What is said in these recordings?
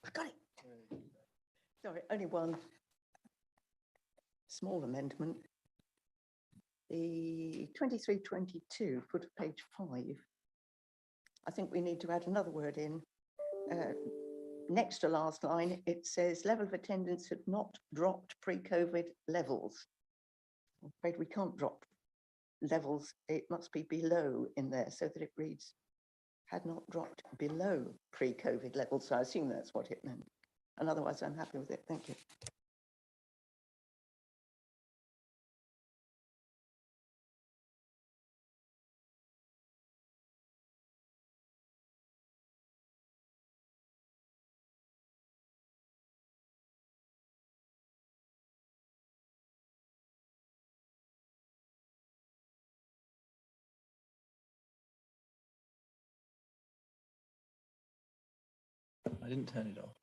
I got it. Sorry, only one small amendment. The 23-22, put at page 5. I think we need to add another word in. Next to last line, it says level of attendance had not dropped pre-COVID levels. I'm afraid we can't drop levels. It must be below in there so that it reads had not dropped below pre-COVID levels. So I assume that's what it meant. And otherwise, I'm happy with it. Thank you. I didn't turn it off.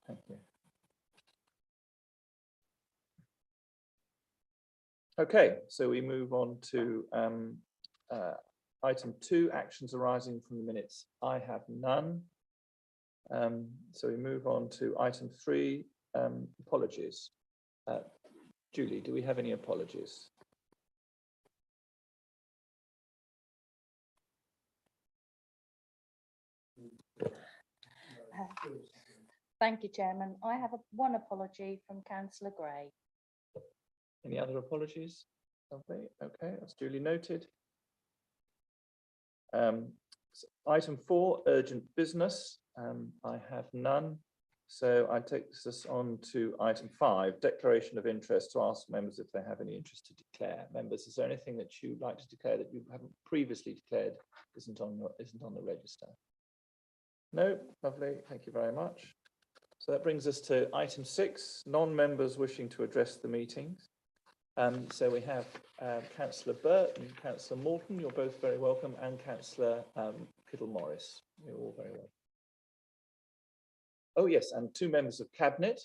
Thank you. Okay, so we move on to item 2, actions arising from the minutes. I have none. So we move on to item 3, apologies. Julie, do we have any apologies? Thank you, Chairman. I have one apology from Councillor Gray. Any other apologies? Lovely. Okay, that's duly noted. So item 4, urgent business. I have none. So I take this on to item 5, declaration of interest, to ask members if they have any interest to declare. Members, is there anything that you'd like to declare that you haven't previously declared isn't on the register? No, lovely. Thank you very much. So that brings us to item 6, non-members wishing to address the meetings. So we have Councillor Burt and Councillor Morton. You're both very welcome, and Councillor Kittle-Morris. You're all very welcome. Oh yes, and 2 members of Cabinet.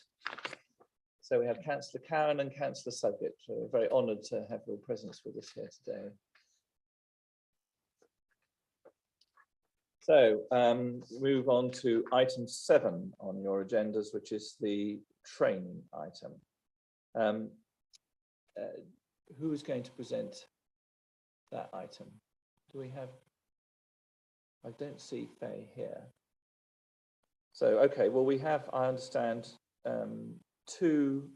So we have Councillor Cowan and Councillor Sugget. So we're very honoured to have your presence with us here today. So move on to item 7 on your agendas, which is the training item. Who is going to present that item? Do we have? I don't see Faye here. So, okay, well, we have, I understand, 2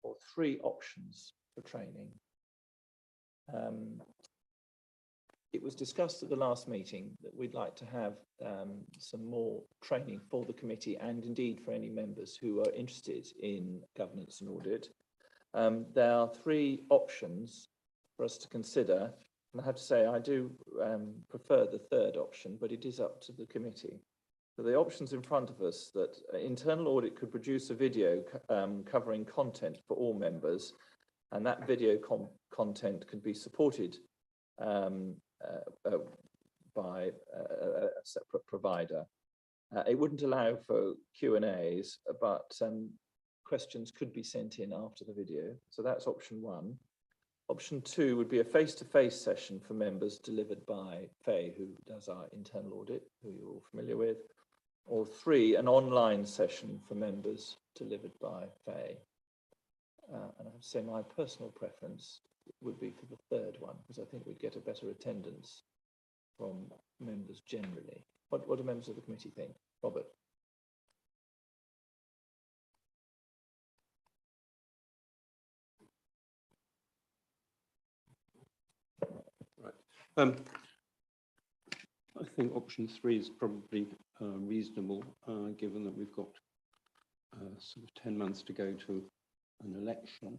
or 3 options for training. It was discussed at the last meeting that we'd like to have some more training for the committee and indeed for any members who are interested in governance and audit. There are 3 options for us to consider, and I have to say I do prefer the 3rd option, but it is up to the committee. So the options in front of us, that internal audit could produce a video covering content for all members, and that video content could be supported by a separate provider. It wouldn't allow for Q&As, but questions could be sent in after the video. So that's option 1. Option 2 would be a face-to-face session for members delivered by Faye, who does our internal audit, who you're all familiar with. Or 3, an online session for members delivered by Faye. And I have to say my personal preference would be for the 3rd one, because I think we'd get a better attendance from members generally. What do members of the committee think? Robert? Right. I think option 3 is probably reasonable, given that we've got sort of 10 months to go to an election.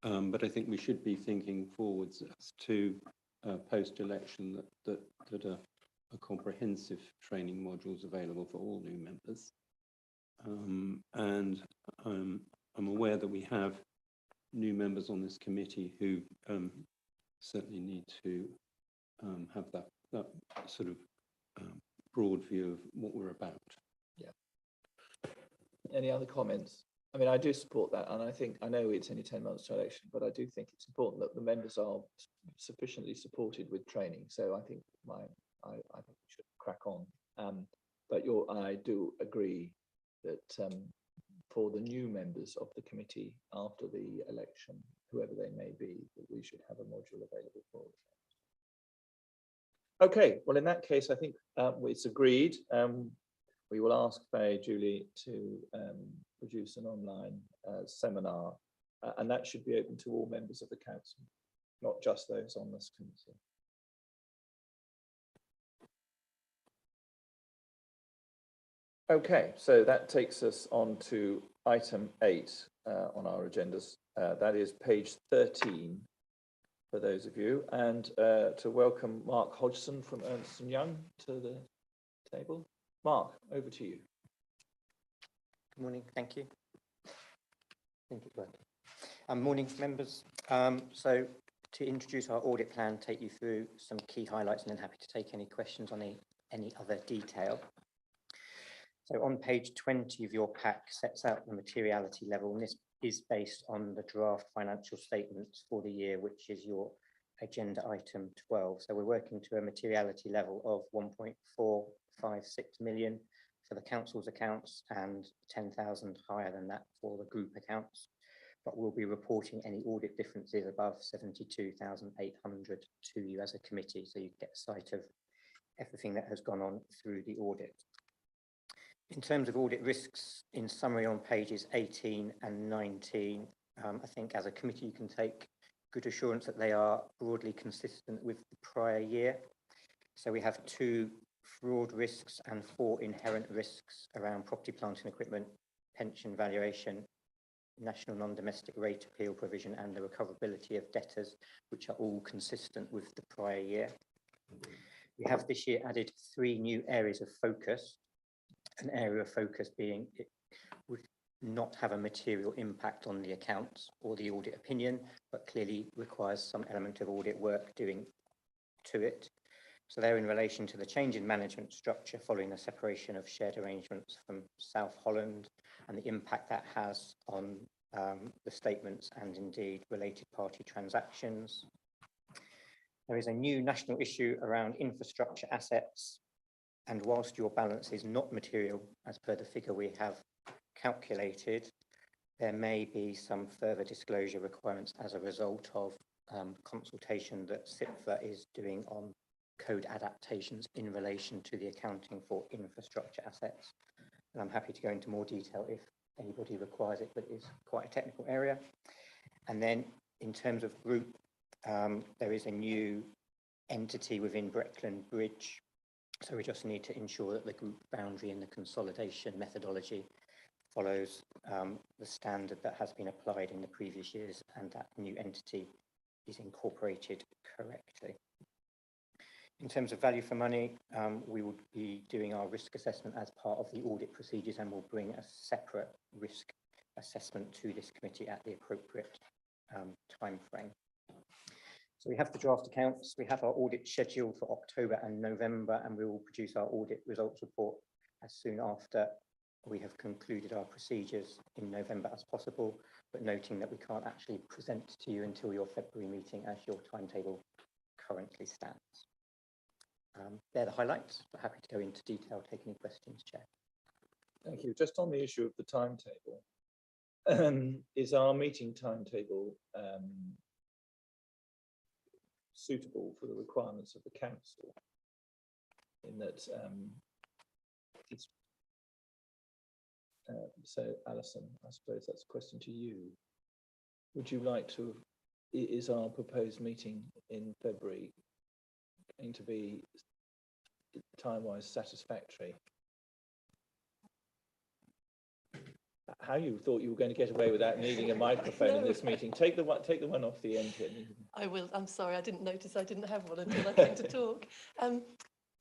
But I think we should be thinking forwards as to post-election that a comprehensive training modules available for all new members. And I'm aware that we have new members on this committee who certainly need to have that sort of broad view of what we're about. Yeah. Any other comments? I mean, I do support that, and I know it's only 10 months to election, but I do think it's important that the members are sufficiently supported with training. So I think I think we should crack on. But I do agree that for the new members of the committee after the election, whoever they may be, that we should have a module available for them. Okay, well, in that case, I think it's agreed. We will ask Julie to produce an online seminar, and that should be open to all members of the council, not just those on this committee. Okay, so that takes us on to item 8 on our agendas. That is page 13 for those of you, and to welcome Mark Hodgson from Ernst & Young to the table. Mark, over to you. Good morning, thank you. I think it's working. Morning, members. So to introduce our audit plan, take you through some key highlights, and then happy to take any questions on any other detail. So on page 20 of your pack sets out the materiality level, and this is based on the draft financial statements for the year, which is your agenda item 12. So we're working to a materiality level of 1.456 million for the council's accounts and 10,000 higher than that for the group accounts. But we'll be reporting any audit differences above 72,800 to you as a committee, so you get sight of everything that has gone on through the audit. In terms of audit risks, in summary on pages 18 and 19, I think as a committee you can take good assurance that they are broadly consistent with the prior year. So we have 2 fraud risks and 4 inherent risks around property, plant and equipment, pension valuation, national non-domestic rate appeal provision, and the recoverability of debtors, which are all consistent with the prior year. We have this year added 3 new areas of focus. An area of focus being it would not have a material impact on the accounts or the audit opinion, but clearly requires some element of audit work doing to it. So they're in relation to the change in management structure following the separation of shared arrangements from South Holland and the impact that has on the statements and indeed related party transactions. There is a new national issue around infrastructure assets. And whilst your balance is not material as per the figure we have calculated, there may be some further disclosure requirements as a result of consultation that CIPFA is doing on code adaptations in relation to the accounting for infrastructure assets. And I'm happy to go into more detail if anybody requires it, but it's quite a technical area. And then in terms of group, there is a new entity within Breckland Bridge. So we just need to ensure that the group boundary and the consolidation methodology follows the standard that has been applied in the previous years, and that new entity is incorporated correctly. In terms of value for money, we will be doing our risk assessment as part of the audit procedures, and we'll bring a separate risk assessment to this committee at the appropriate time frame. So we have the draft accounts, we have our audit scheduled for October and November, and we will produce our audit results report as soon after we have concluded our procedures in November as possible, but noting that we can't actually present to you until your February meeting as your timetable currently stands. They're the highlights, but happy to go into detail, take any questions, Chair. Thank you. Just on the issue of the timetable, is our meeting timetable suitable for the requirements of the council, in that it's so Alison, I suppose that's a question to you. Would you like to, is our proposed meeting in February going to be time-wise satisfactory? How you thought you were going to get away without needing a microphone in this meeting? Take the one off the end here. I will. I'm sorry, I didn't notice I didn't have one until I came to talk.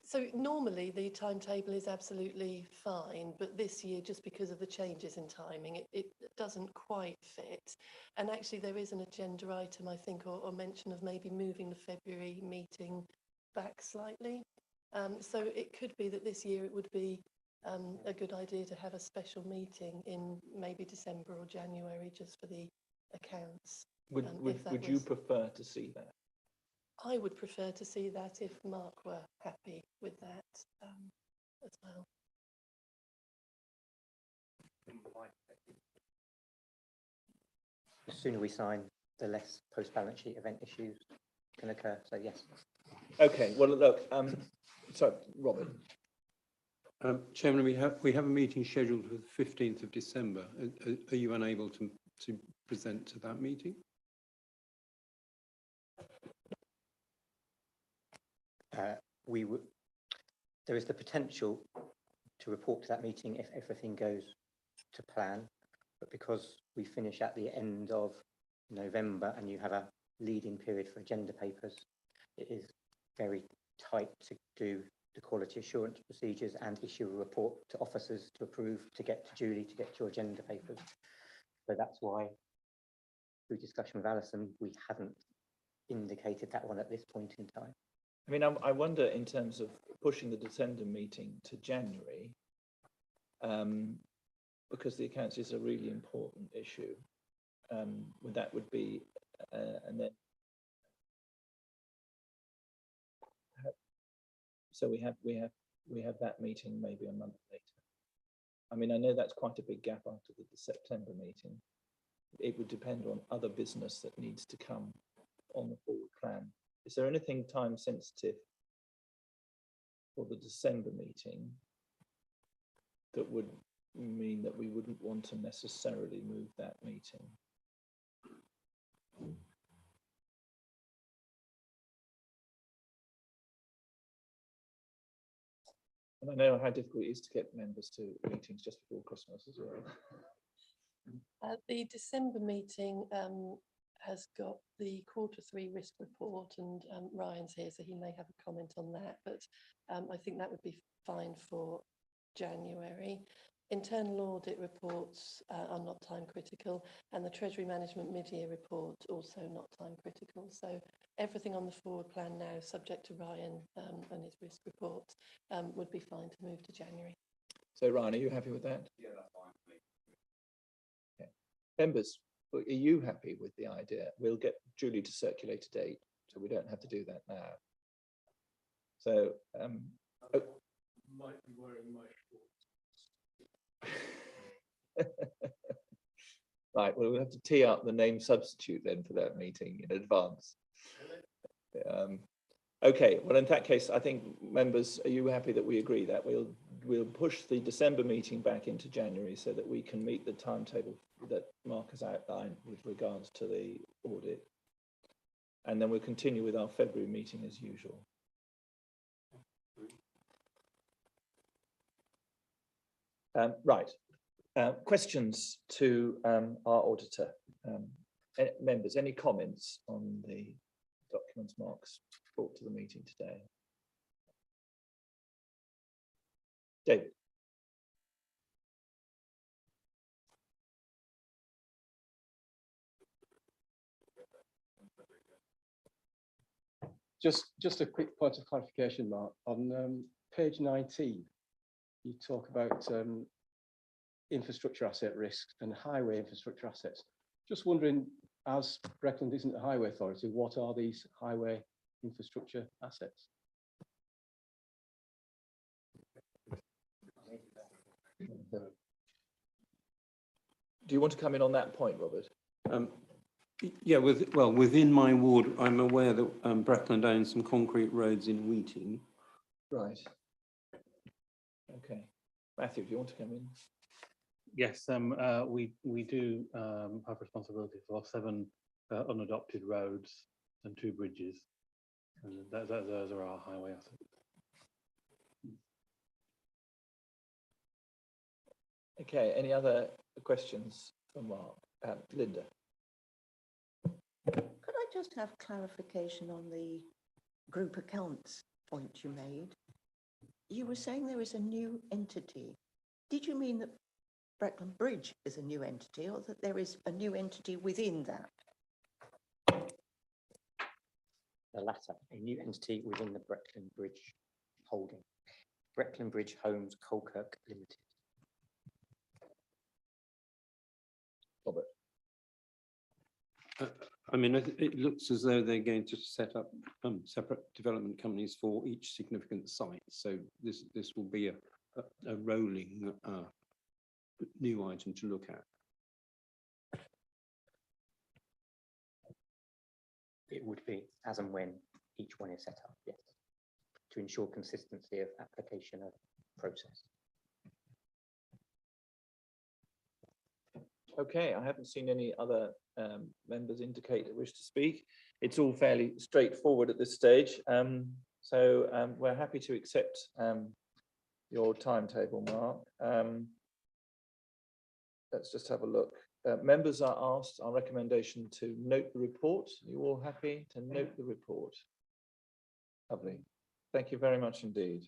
So normally the timetable is absolutely fine, but this year, just because of the changes in timing, it doesn't quite fit. And actually there is an agenda item, I think, or mention of maybe moving the February meeting back slightly. So it could be that this year it would be a good idea to have a special meeting in maybe December or January just for the accounts. Would you prefer to see that? I would prefer to see that if Mark were happy with that as well. The sooner we sign, the less post-balance sheet event issues can occur. So yes. Okay, well, look, sorry, Robert. Chairman, we have a meeting scheduled for the 15th of December. Are you unable to present to that meeting? There is the potential to report to that meeting if everything goes to plan, but because we finish at the end of November and you have a lead-in period for agenda papers, it is very tight to do the quality assurance procedures and issue a report to officers to approve, to get to Julie, to get your agenda papers. So that's why, through discussion with Alison, we haven't indicated that one at this point in time. I mean, I wonder in terms of pushing the December meeting to January, because the accounts is a really important issue. That would be, and then so we have that meeting maybe a month later. I mean, I know that's quite a big gap after the September meeting. It would depend on other business that needs to come on the forward plan. Is there anything time sensitive for the December meeting that would mean that we wouldn't want to necessarily move that meeting? And I know how difficult it is to get members to meetings just before Christmas as well. The December meeting has got the Q3 risk report, and Ryan's here, so he may have a comment on that, but I think that would be fine for January. Internal audit reports are not time critical, and the Treasury Management mid-year report also not time critical. So everything on the forward plan now, subject to Ryan and his risk report, would be fine to move to January. So Ryan, are you happy with that? Yeah, that's fine for me. Okay. Members, are you happy with the idea? We'll get Julie to circulate a date, so we don't have to do that now. So might be wearing my shorts. Right, well, we'll have to tee up the name substitute then for that meeting in advance. Okay, well, in that case, I think members, are you happy that we agree that we'll push the December meeting back into January so that we can meet the timetable that Mark has outlined with regards to the audit, and then we'll continue with our February meeting as usual. Right. Questions to our auditor. Members, any comments on the documents Mark's brought to the meeting today? David. Just a quick point of clarification, Mark. On page 19, you talk about infrastructure asset risks and highway infrastructure assets. Just wondering, as Breckland isn't a highway authority, what are these highway infrastructure assets? Do you want to come in on that point, Robert? Yeah, within my ward, I'm aware that Breckland owns some concrete roads in Wheating. Right. Okay. Matthew, do you want to come in? Yes, we do have responsibility for 7 unadopted roads and 2 bridges, and those are our highway assets. Okay, any other questions for Mark? Linda. Could I just have clarification on the group accounts point you made? You were saying there is a new entity. Did you mean that Breckland Bridge is a new entity, or that there is a new entity within that? The latter, a new entity within the Breckland Bridge holding. Breckland Bridge Homes Colkirk Limited. Robert. I mean, it looks as though they're going to set up separate development companies for each significant site. So this will be a rolling new item to look at? It would be as and when each one is set up, yes, to ensure consistency of application of process. Okay, I haven't seen any other members indicate they wish to speak. It's all fairly straightforward at this stage. So we're happy to accept your timetable, Mark. Let's just have a look. Members are asked our recommendation to note the report. Are you all happy to note the report? Lovely. Thank you very much indeed.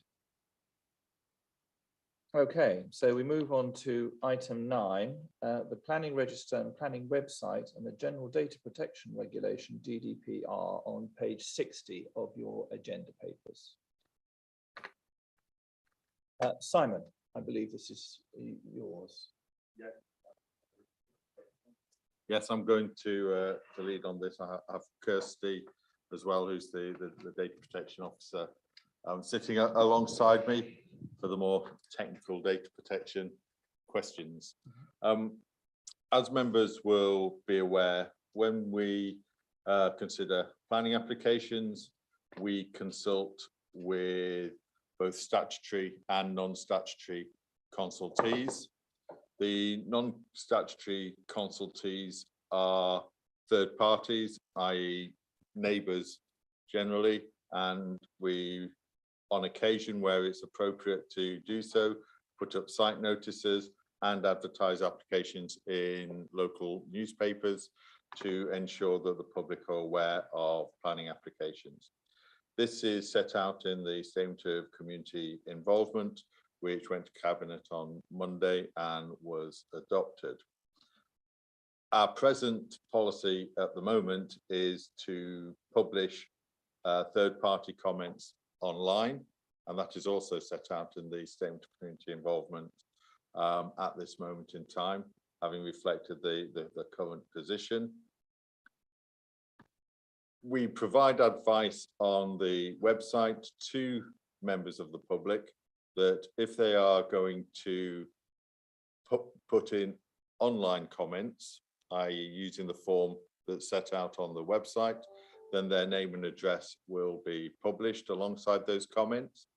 Okay, so we move on to item 9, the planning register and planning website and the general data protection regulation GDPR on page 60 of your agenda papers. Simon, I believe this is yours. Yes, I'm going to lead on this. I have Kirsty as well, who's the data protection officer, sitting alongside me for the more technical data protection questions. As members will be aware, when we consider planning applications, we consult with both statutory and non-statutory consultees. The non-statutory consultees are third parties, i.e. neighbours generally, and we, on occasion where it's appropriate to do so, put up site notices and advertise applications in local newspapers to ensure that the public are aware of planning applications. This is set out in the Statement of Community Involvement, which went to Cabinet on Monday and was adopted. Our present policy at the moment is to publish third-party comments online, and that is also set out in the Statement of Community Involvement at this moment in time, having reflected the current position. We provide advice on the website to members of the public that if they are going to put in online comments, i.e. using the form that's set out on the website, then their name and address will be published alongside those comments.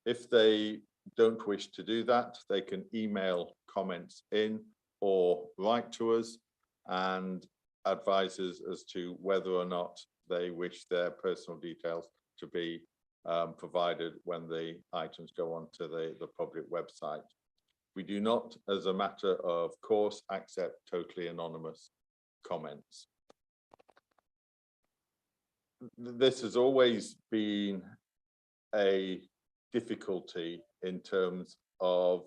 If they don't wish to do that, they can email comments in or write to us and advise us as to whether or not they wish their personal details to be provided when the items go onto the public website. We do not, as a matter of course, accept totally anonymous comments. This has always been a difficulty in terms of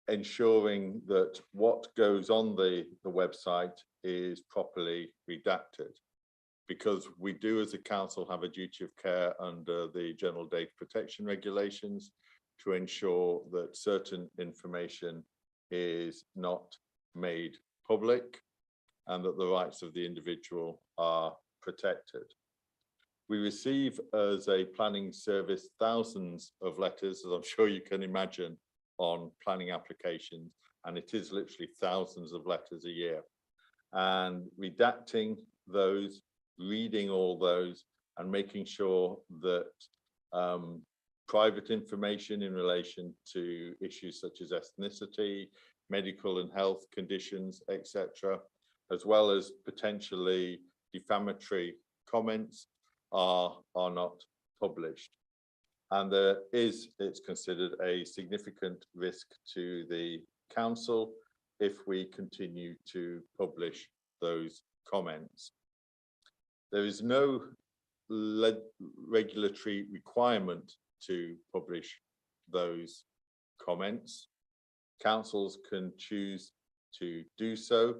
ensuring that what goes on the website is properly redacted, because we do as a council have a duty of care under the General Data Protection Regulations to ensure that certain information is not made public and that the rights of the individual are protected. We receive as a planning service thousands of letters, as I'm sure you can imagine, on planning applications, and it is literally thousands of letters a year. And redacting those, reading all those, and making sure that private information in relation to issues such as ethnicity, medical and health conditions, etc., as well as potentially defamatory comments are not published. And it's considered a significant risk to the council if we continue to publish those comments. There is no regulatory requirement to publish those comments. Councils can choose to do so,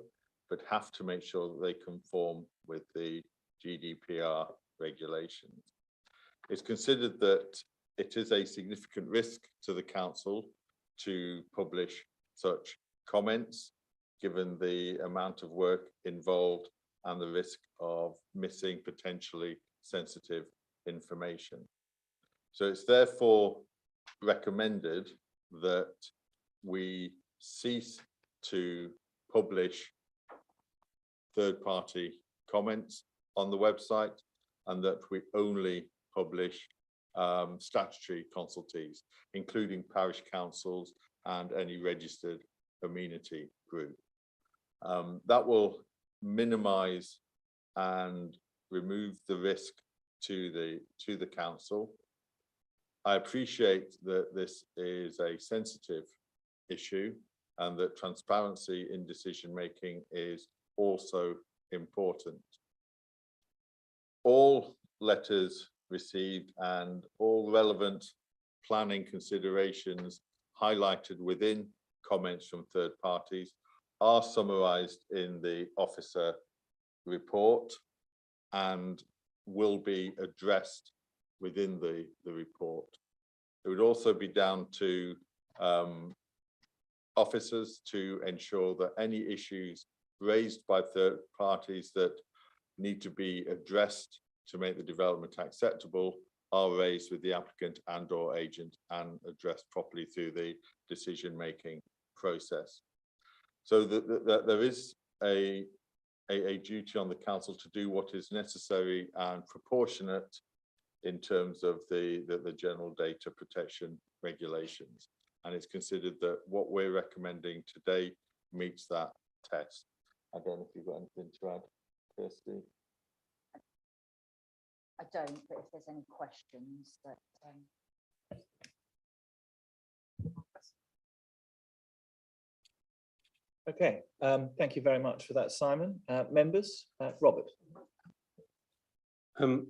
but have to make sure that they conform with the GDPR regulations. It's considered that it is a significant risk to the council to publish such comments, given the amount of work involved and the risk of missing potentially sensitive information. So it's therefore recommended that we cease to publish third-party comments on the website, and that we only publish statutory consultees, including parish councils and any registered amenity group. That will minimise and remove the risk to the council. I appreciate that this is a sensitive issue and that transparency in decision making is also important. All letters received and all relevant planning considerations highlighted within comments from third parties are summarised in the officer report and will be addressed within the report. It would also be down to officers to ensure that any issues raised by third parties that need to be addressed to make the development acceptable are raised with the applicant and/or agent and addressed properly through the decision-making process. So that there is a duty on the council to do what is necessary and proportionate in terms of the general data protection regulations. And it's considered that what we're recommending today meets that test. I don't know if you've got anything to add, Kirsty. I don't, but if there's any questions that Okay, thank you very much for that, Simon. Members, Robert. The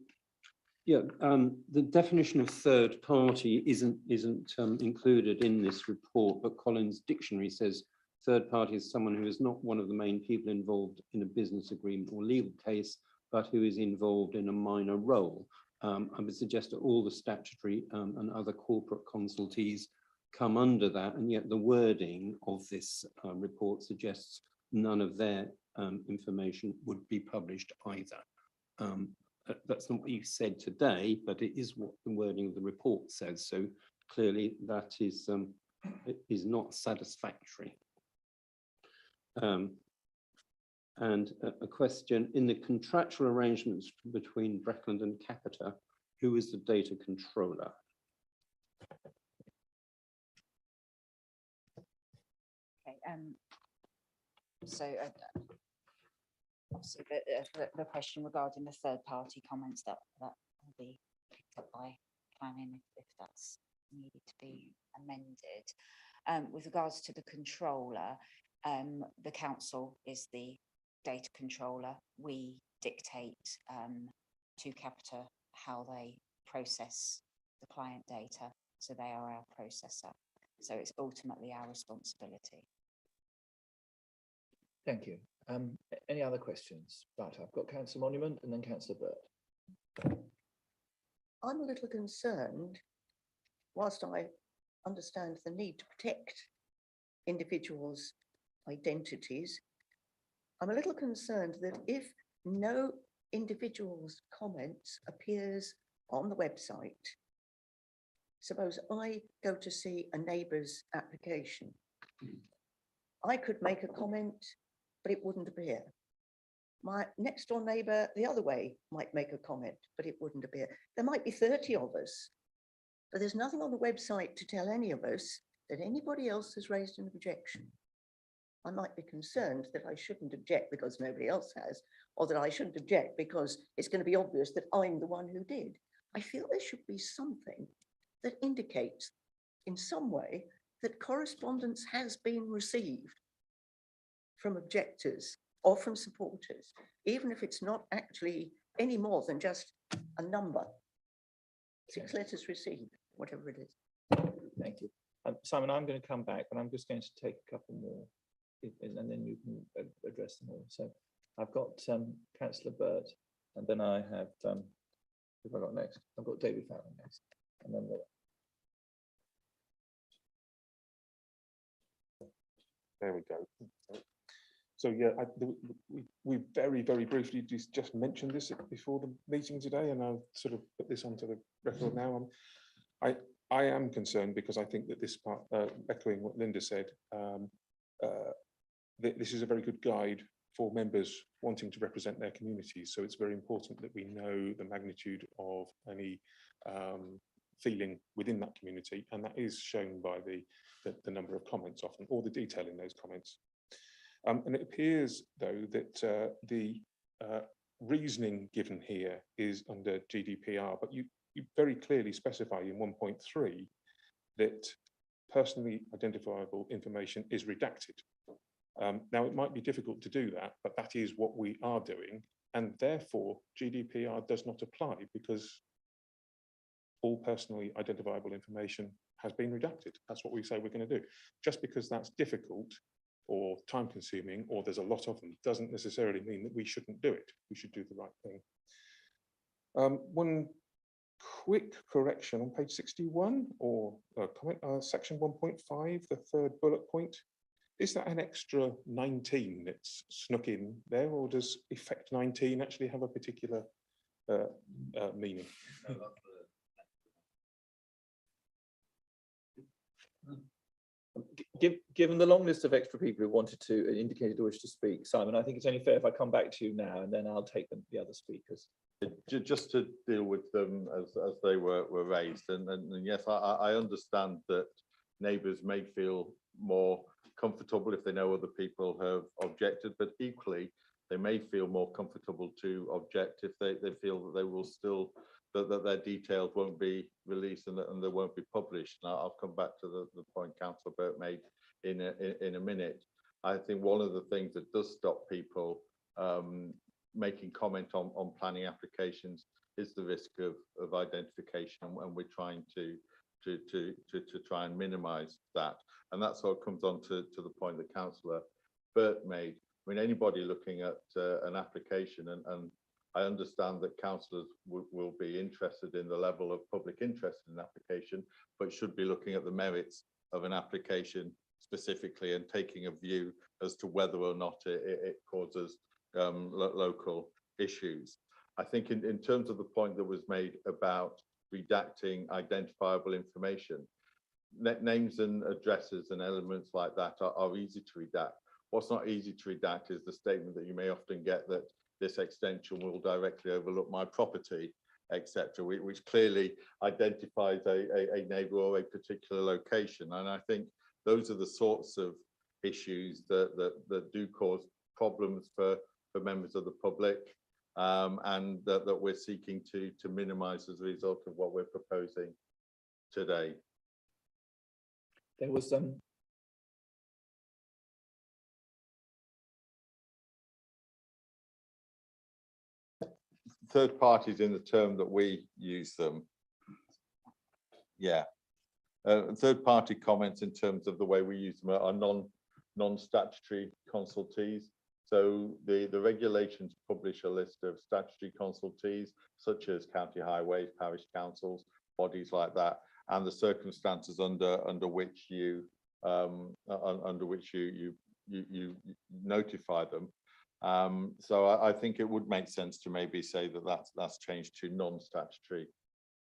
definition of third party isn't included in this report, but Collins Dictionary says third party is someone who is not one of the main people involved in a business agreement or legal case, but who is involved in a minor role. I would suggest that all the statutory and other corporate consultees come under that, and yet the wording of this report suggests none of their information would be published either. That's not what you said today, but it is what the wording of the report says. So clearly that is not satisfactory. And a question, in the contractual arrangements between Breckland and Capita, who is the data controller? okay, so obviously the question regarding the third party comments that will be picked up by planning if that's needed to be amended. With regards to the controller, the council is the data controller. We dictate to Capita how they process the client data, so they are our processor. So it's ultimately our responsibility. Thank you. Any other questions? Right, I've got Councillor Monument and then Councillor Burt. I'm a little concerned, whilst I understand the need to protect individuals' identities, I'm a little concerned that if no individual's comments appears on the website, suppose I go to see a neighbour's application, I could make a comment, but it wouldn't appear. My next door neighbour the other way might make a comment, but it wouldn't appear. There might be 30 of us, but there's nothing on the website to tell any of us that anybody else has raised an objection. I might be concerned that I shouldn't object because nobody else has, or that I shouldn't object because it's going to be obvious that I'm the one who did. I feel there should be something that indicates in some way that correspondence has been received from objectors or from supporters, even if it's not actually any more than just a number. 6 letters received, whatever it is. Thank you. Simon, I'm going to come back, but I'm just going to take a couple more and then you can address them all. So I've got Councillor Burt, and then I have, who have I got next? I've got David Farrell next, and then there we go. So yeah, we very briefly just mentioned this before the meeting today, and I'll sort of put this onto the record now. I am concerned because I think that this part, echoing what Linda said, this is a very good guide for members wanting to represent their communities. So it's very important that we know the magnitude of any feeling within that community, and that is shown by the number of comments often, or the detail in those comments. And it appears, though, that the reasoning given here is under GDPR, but you very clearly specify in 1.3 that personally identifiable information is redacted. Now, it might be difficult to do that, but that is what we are doing, and therefore GDPR does not apply because all personally identifiable information has been redacted. That's what we say we're going to do. Just because that's difficult or time consuming, or there's a lot of them, doesn't necessarily mean that we shouldn't do it. We should do the right thing. One quick correction on page 61 or comment, section 1.5, the third bullet point. Is that an extra 19 that's snuck in there, or does effect 19 actually have a particular meaning? Given the long list of extra people who wanted to indicate a wish to speak, Simon, I think it's only fair if I come back to you now, and then I'll take the other speakers. Just to deal with them as they were raised, and yes, I understand that neighbours may feel more comfortable if they know other people have objected, but equally they may feel more comfortable to object if they feel that they will still, that their details won't be released and they won't be published. Now I'll come back to the point Councillor Burt made in a minute. I think one of the things that does stop people making comment on planning applications is the risk of identification, and we're trying to try and minimise that. And that sort of comes on to the point that Councillor Burt made. I mean, anybody looking at an application, and I understand that councillors will be interested in the level of public interest in an application, but should be looking at the merits of an application specifically and taking a view as to whether or not it causes local issues. I think in terms of the point that was made about redacting identifiable information, names and addresses and elements like that are easy to redact. What's not easy to redact is the statement that you may often get that this extension will directly overlook my property, etc., which clearly identifies a neighbour or a particular location. And I think those are the sorts of issues that do cause problems for members of the public, and that we're seeking to minimise as a result of what we're proposing today. There was third parties in the term that we use them. Yeah. Third party comments in terms of the way we use them are non-statutory consultees. So the regulations publish a list of statutory consultees, such as county highways, parish councils, bodies like that, and the circumstances under which you notify them. So I think it would make sense to maybe say that that's changed to non-statutory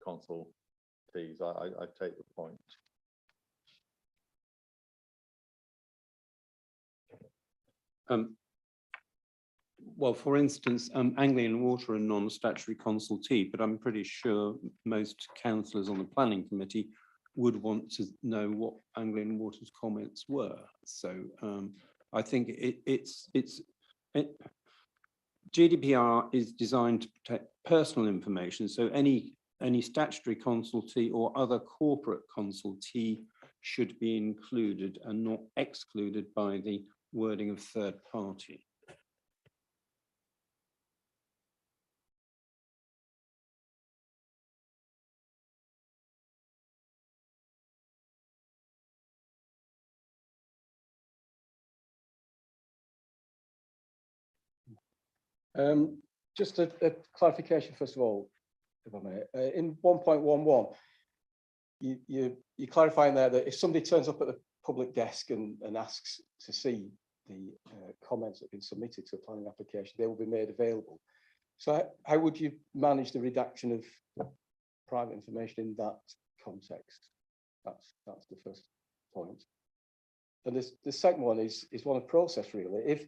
consultees. I take the point. Well, for instance, Anglian Water are non-statutory consultee, but I'm pretty sure most councillors on the planning committee would want to know what Anglian Water's comments were. So I think GDPR is designed to protect personal information. So any statutory consultee or other corporate consultee should be included and not excluded by the wording of third party. Just a clarification, first of all, if I may. In 1.11, you're clarifying there that if somebody turns up at the public desk and asks to see the comments that have been submitted to a planning application, they will be made available. So how would you manage the redaction of private information in that context? That's the first point. And the second one is one of process, really.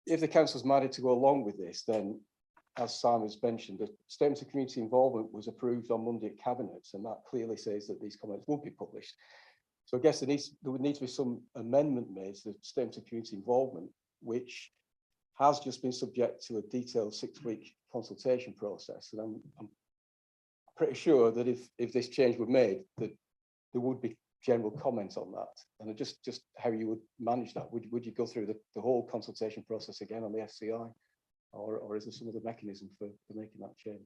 If the council's minded to go along with this, then, as Simon's mentioned, the statement of community involvement was approved on Monday at Cabinet, and that clearly says that these comments will be published. So I guess there would need to be some amendment made to the statement of community involvement, which has just been subject to a detailed 6-week consultation process. And I'm pretty sure that if this change were made, that there would be general comment on that. And just how you would manage that. Would you go through the whole consultation process again on the FCI? Or is there some other mechanism for making that change?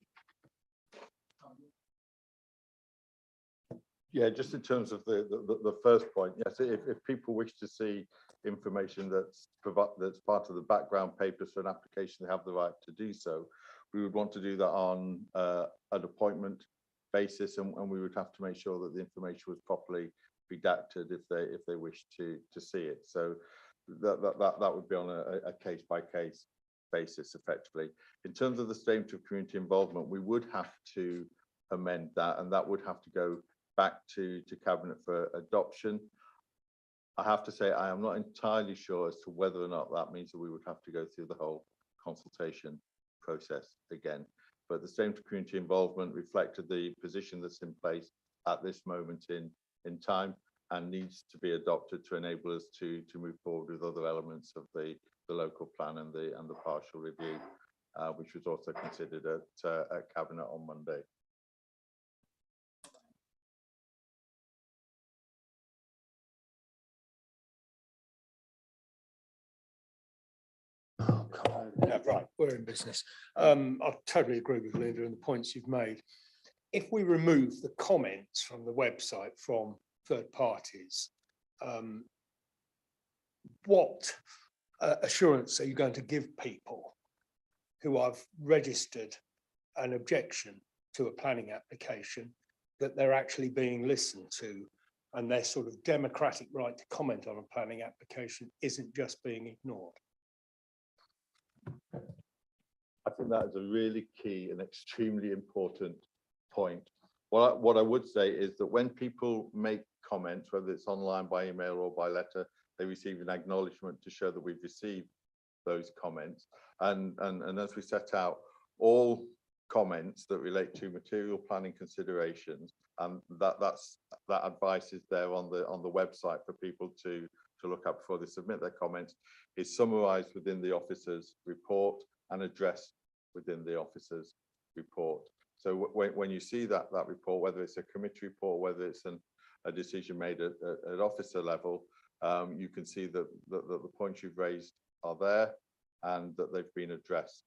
Yeah, just in terms of the first point, yes, if people wish to see information that's part of the background papers for an application, they have the right to do so. We would want to do that on an appointment basis, and we would have to make sure that the information was properly redacted if they wish to see it. So that would be on a case by case basis, effectively. In terms of the statement of community involvement, we would have to amend that, and that would have to go back to Cabinet for adoption. I have to say I am not entirely sure as to whether or not that means that we would have to go through the whole consultation process again. But the statement of community involvement reflected the position that's in place at this moment in time, and needs to be adopted to enable us to move forward with other elements of the local plan and the partial review, which was also considered at Cabinet on Monday. Yeah, right, we're in business. I totally agree with Linda and the points you've made. If we remove the comments from the website from third parties, what assurance are you going to give people who have registered an objection to a planning application that they're actually being listened to, and their sort of democratic right to comment on a planning application isn't just being ignored? I think that is a really key and extremely important point. What I would say is that when people make comments, whether it's online, by email or by letter, they receive an acknowledgement to show that we've received those comments. And as we set out, all comments that relate to material planning considerations, and that advice is there on the website for people to look at before they submit their comments, is summarised within the officer's report and addressed within the officer's report. So when you see that report, whether it's a committee report, whether it's a decision made at officer level, you can see that the points you've raised are there and that they've been addressed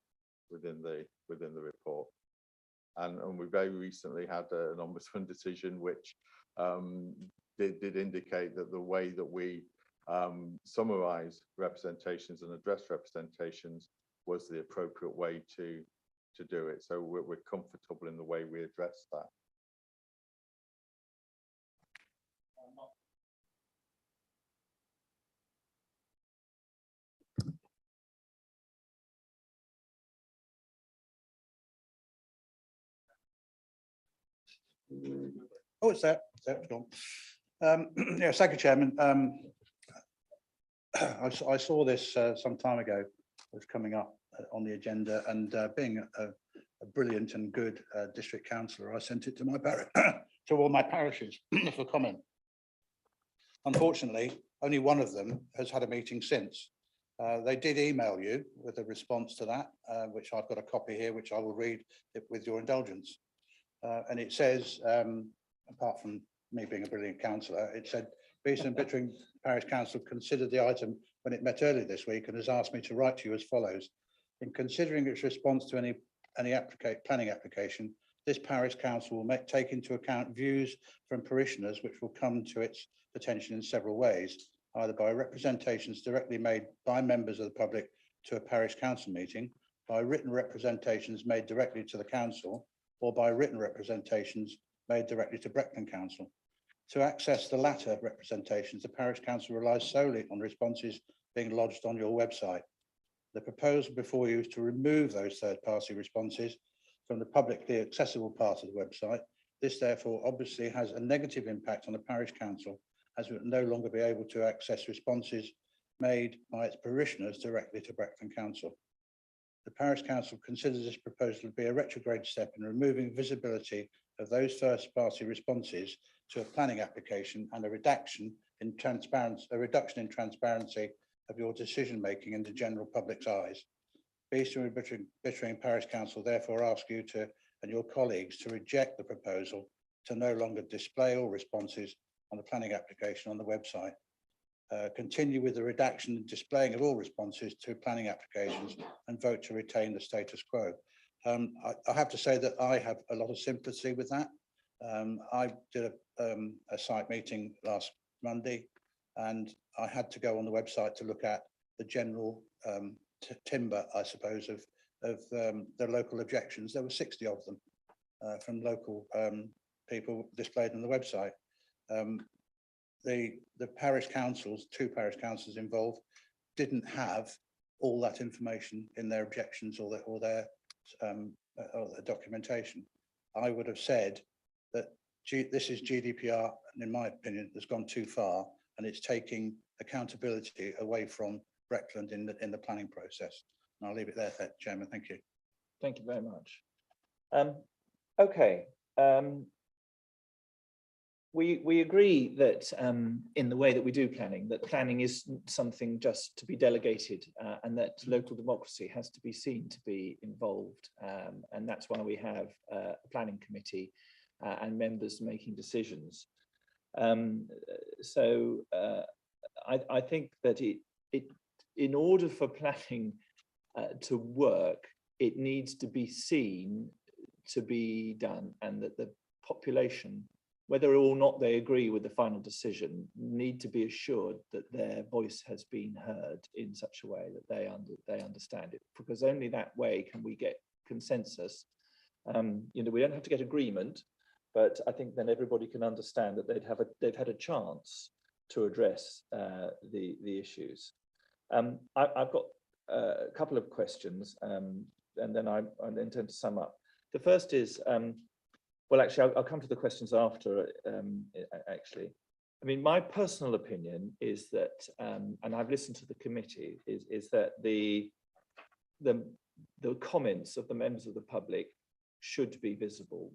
within the report. And we very recently had an ombudsman decision which did indicate that the way that we summarise representations and address representations was the appropriate way to do it. So we're comfortable in the way we address that. Oh, it's there. It's gone. Yeah, thank you, Chairman. I saw this some time ago. It was coming up on the agenda, and being a brilliant and good district councillor, I sent it to my to all my parishes for comment. Unfortunately, only one of them has had a meeting since. They did email you with a response to that, which I've got a copy here, which I will read with your indulgence. And it says, apart from me being a brilliant councillor, it said, Beeston and Bittering Parish Council considered the item when it met earlier this week and has asked me to write to you as follows. In considering its response to any planning application, this parish council will take into account views from parishioners which will come to its attention in several ways, either by representations directly made by members of the public to a parish council meeting, by written representations made directly to the council, or by written representations made directly to Breckland Council. To access the latter representations, the parish council relies solely on responses being lodged on your website. The proposal before you is to remove those third-party responses from the publicly accessible part of the website. This therefore obviously has a negative impact on the parish council, as it will no longer be able to access responses made by its parishioners directly to Beckton Council. The parish council considers this proposal to be a retrograde step in removing visibility of those first party responses to a planning application and a reduction in transparency of your decision making in the general public's eyes. Beeston and Bittering Parish Council therefore ask you to and your colleagues to reject the proposal to no longer display all responses on the planning application on the website. Continue with the redaction and displaying of all responses to planning applications and vote to retain the status quo. I have to say that I have a lot of sympathy with that. I did a site meeting last Monday, and I had to go on the website to look at the general timber, I suppose, of the local objections. There were 60 of them from local people displayed on the website. The parish councils, 2 parish councils involved, didn't have all that information in their objections or their documentation. I would have said that this is GDPR, and in my opinion, has gone too far, and it's taking accountability away from Breckland in the planning process. And I'll leave it there, Chairman. Thank you. Thank you very much. Okay. We agree that in the way that we do planning, that planning is something just to be delegated and that local democracy has to be seen to be involved. And that's why we have a planning committee and members making decisions. So I think that in order for planning to work, it needs to be seen to be done, and that the population, whether or not they agree with the final decision, need to be assured that their voice has been heard in such a way that they understand it, because only that way can we get consensus. You know, we don't have to get agreement, but I think then everybody can understand that they've had a chance to address the issues. I've got a couple of questions, and then I intend to sum up. The first is, well, actually, I'll come to the questions after, actually. I mean, my personal opinion is that, and I've listened to the committee, is that the comments of the members of the public should be visible,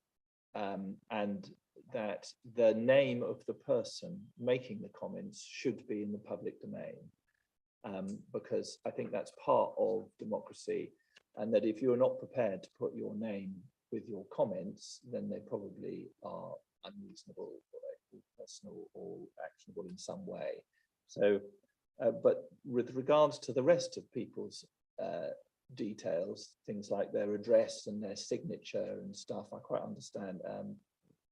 and that the name of the person making the comments should be in the public domain, because I think that's part of democracy, and that if you're not prepared to put your name with your comments, then they probably are unreasonable or personal or actionable in some way. So, but with regards to the rest of people's details, things like their address and their signature and stuff, I quite understand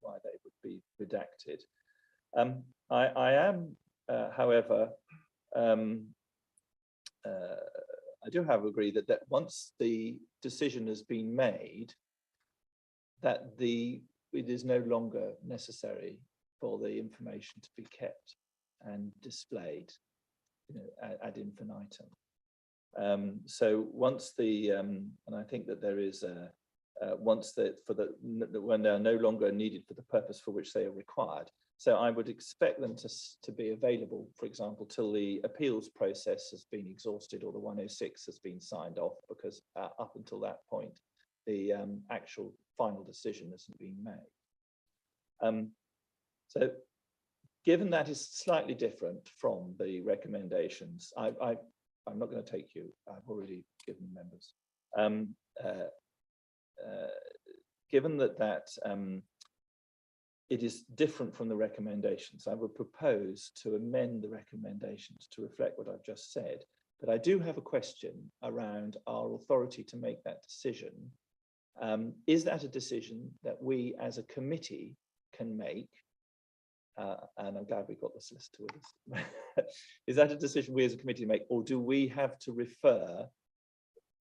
why they would be redacted. I am, however, I do have agree that once the decision has been made, that it is no longer necessary for the information to be kept and displayed, you know, ad infinitum. So once and I think that there is when they are no longer needed for the purpose for which they are required. So I would expect them to be available, for example, till the appeals process has been exhausted or the 106 has been signed off, because up until that point, the actual final decision hasn't been made. So given that is slightly different from the recommendations, I'm not going to take you, I've already given members. Given that it is different from the recommendations, I would propose to amend the recommendations to reflect what I've just said. But I do have a question around our authority to make that decision. Is that a decision that we as a committee can make? And I'm glad we got the solicitor with us. Is that a decision we as a committee make, or do we have to refer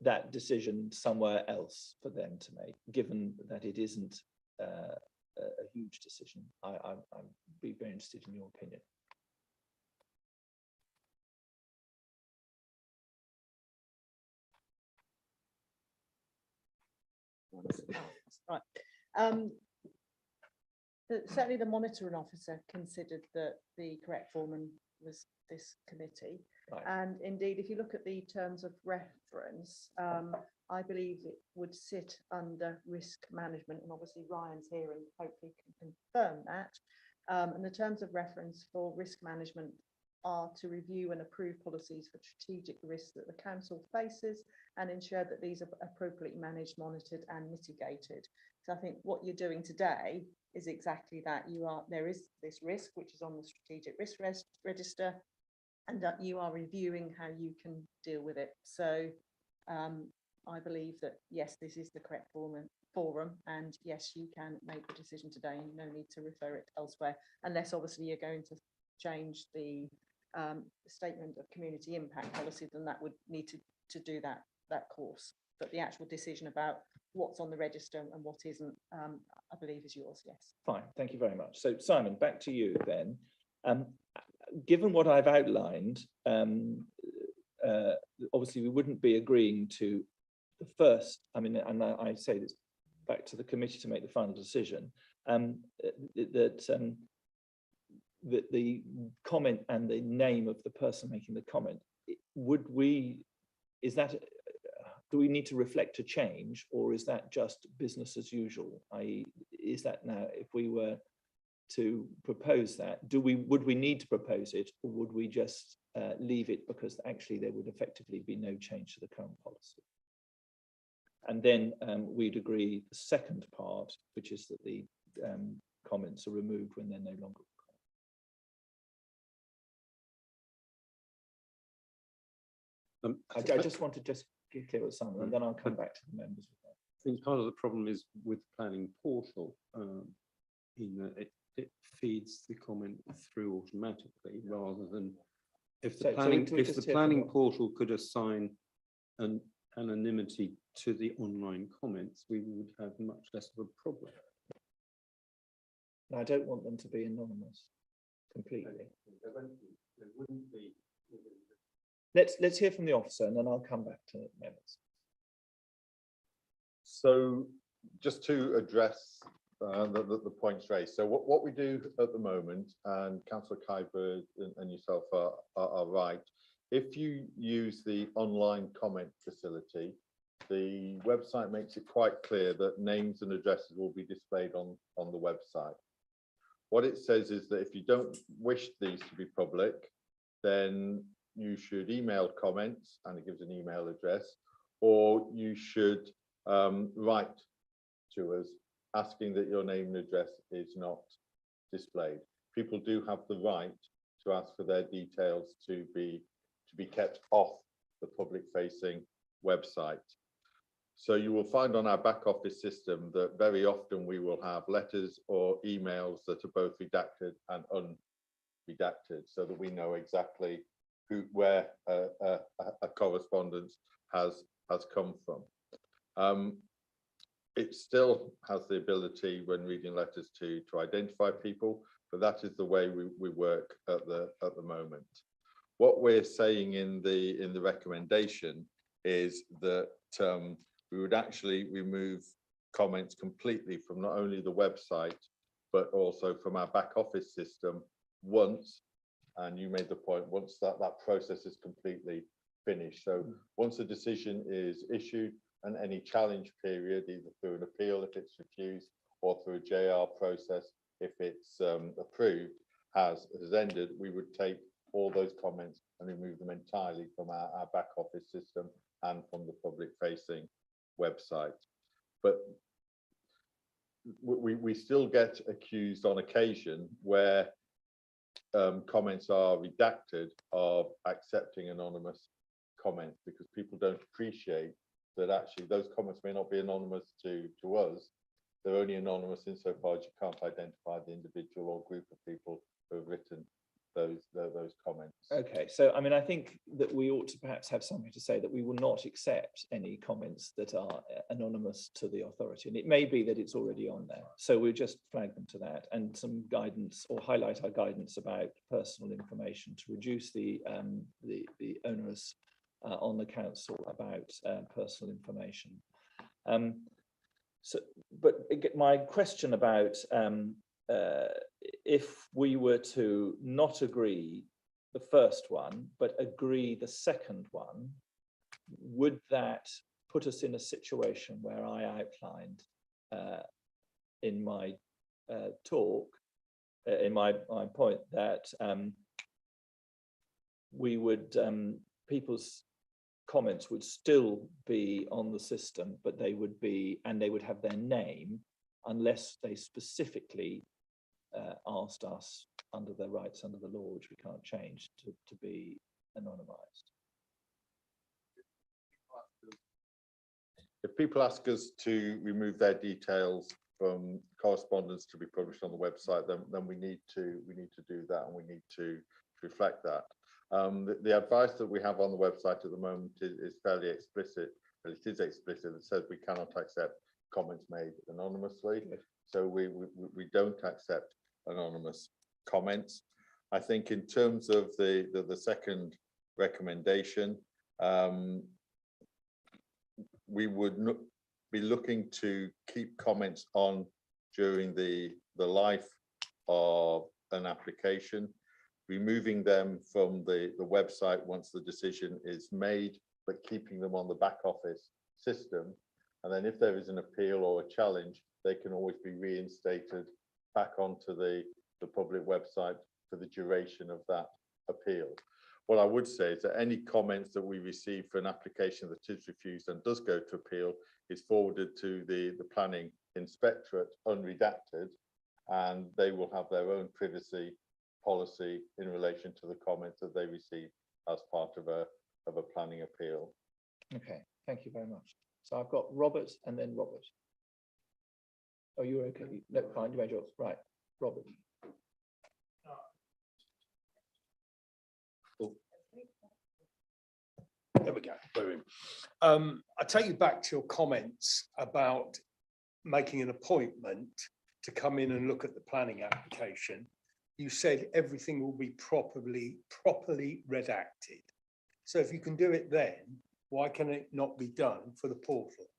that decision somewhere else for them to make, given that it isn't a huge decision? I'd be very interested in your opinion. Right. Certainly the monitoring officer considered that the correct foreman was this committee. Right. And indeed, if you look at the terms of reference, I believe it would sit under risk management, and obviously Ryan's here and hopefully can confirm that. And the terms of reference for risk management are to review and approve policies for strategic risks that the council faces and ensure that these are appropriately managed, monitored and mitigated. So I think what you're doing today is exactly that. There is this risk, which is on the strategic risk register, and that you are reviewing how you can deal with it. So I believe that, yes, this is the correct forum, and yes, you can make the decision today and no need to refer it elsewhere, unless obviously you're going to change the statement of community impact policy, then that would need to do that course. But the actual decision about what's on the register and what isn't, I believe is yours, yes. Fine, thank you very much. So Simon, back to you then. Given what I've outlined, obviously we wouldn't be agreeing to the first, I mean, and I say this back to the committee to make the final decision, that the comment and the name of the person making the comment, do we need to reflect a change, or is that just business as usual? I.e., is that now, if we were to propose that, would we need to propose it, or would we just leave it because actually there would effectively be no change to the current policy? And then we'd agree the second part, which is that the comments are removed when they're no longer. I just want to get clear with Simon, and then I'll come back to the members. I think part of the problem is with the planning portal, in that it feeds the comment through automatically, rather than if the planning portal could assign an anonymity to the online comments, we would have much less of a problem. I don't want them to be anonymous completely. There wouldn't be. Let's hear from the officer, and then I'll come back to members. So just to address the points raised. So what we do at the moment, and Councillor Kyber and yourself are right, if you use the online comment facility, the website makes it quite clear that names and addresses will be displayed on the website. What it says is that if you don't wish these to be public, then you should email comments, and it gives an email address, or you should write to us asking that your name and address is not displayed. People do have the right to ask for their details to be kept off the public-facing website. So you will find on our back office system that very often we will have letters or emails that are both redacted and unredacted, so that we know exactly where a correspondence has come from. It still has the ability, when reading letters, to identify people, but that is the way we work at the moment. What we're saying in the recommendation is that we would actually remove comments completely from not only the website, but also from our back office system once, and you made the point, once that process is completely finished. So once a decision is issued, and any challenge period, either through an appeal if it's refused, or through a JR process if it's approved, has ended, we would take all those comments and remove them entirely from our back office system and from the public facing website. But we still get accused on occasion where comments are redacted of accepting anonymous comments, because people don't appreciate that actually those comments may not be anonymous to us. They're only anonymous insofar as you can't identify the individual or group of people who have written those comments. Okay, so I mean, I think that we ought to perhaps have something to say that we will not accept any comments that are anonymous to the authority, and it may be that it's already on there. So we'll just flag them to that, and some guidance, or highlight our guidance about personal information to reduce the onerous on the council about personal information. So, but my question about if we were to not agree the first one, but agree the second one, would that put us in a situation where I outlined in my talk, in my point, that we would, people's comments would still be on the system, but they would be, and they would have their name, unless they specifically asked us under their rights under the law, which we can't change, to be anonymized. If people ask us to remove their details from correspondence to be published on the website, then we need to do that, and we need to reflect that. The advice that we have on the website at the moment is fairly explicit, but it is explicit. It says we cannot accept comments made anonymously. So we don't accept anonymous comments. I think in terms of the second recommendation, we would be looking to keep comments on during the life of an application, removing them from the website once the decision is made, but keeping them on the back office system. And then if there is an appeal or a challenge, they can always be reinstated back onto the public website for the duration of that appeal. What I would say is that any comments that we receive for an application that is refused and does go to appeal is forwarded to the planning inspectorate unredacted, and they will have their own privacy policy in relation to the comments that they receive as part of a planning appeal. Okay, thank you very much. So I've got Robert and then Robert. Oh, you're okay. No, fine, you made yours. Right, Robert. There we go. Boom. I take you back to your comments about making an appointment to come in and look at the planning application. You said everything will be properly redacted. So if you can do it then, why can it not be done for the portal?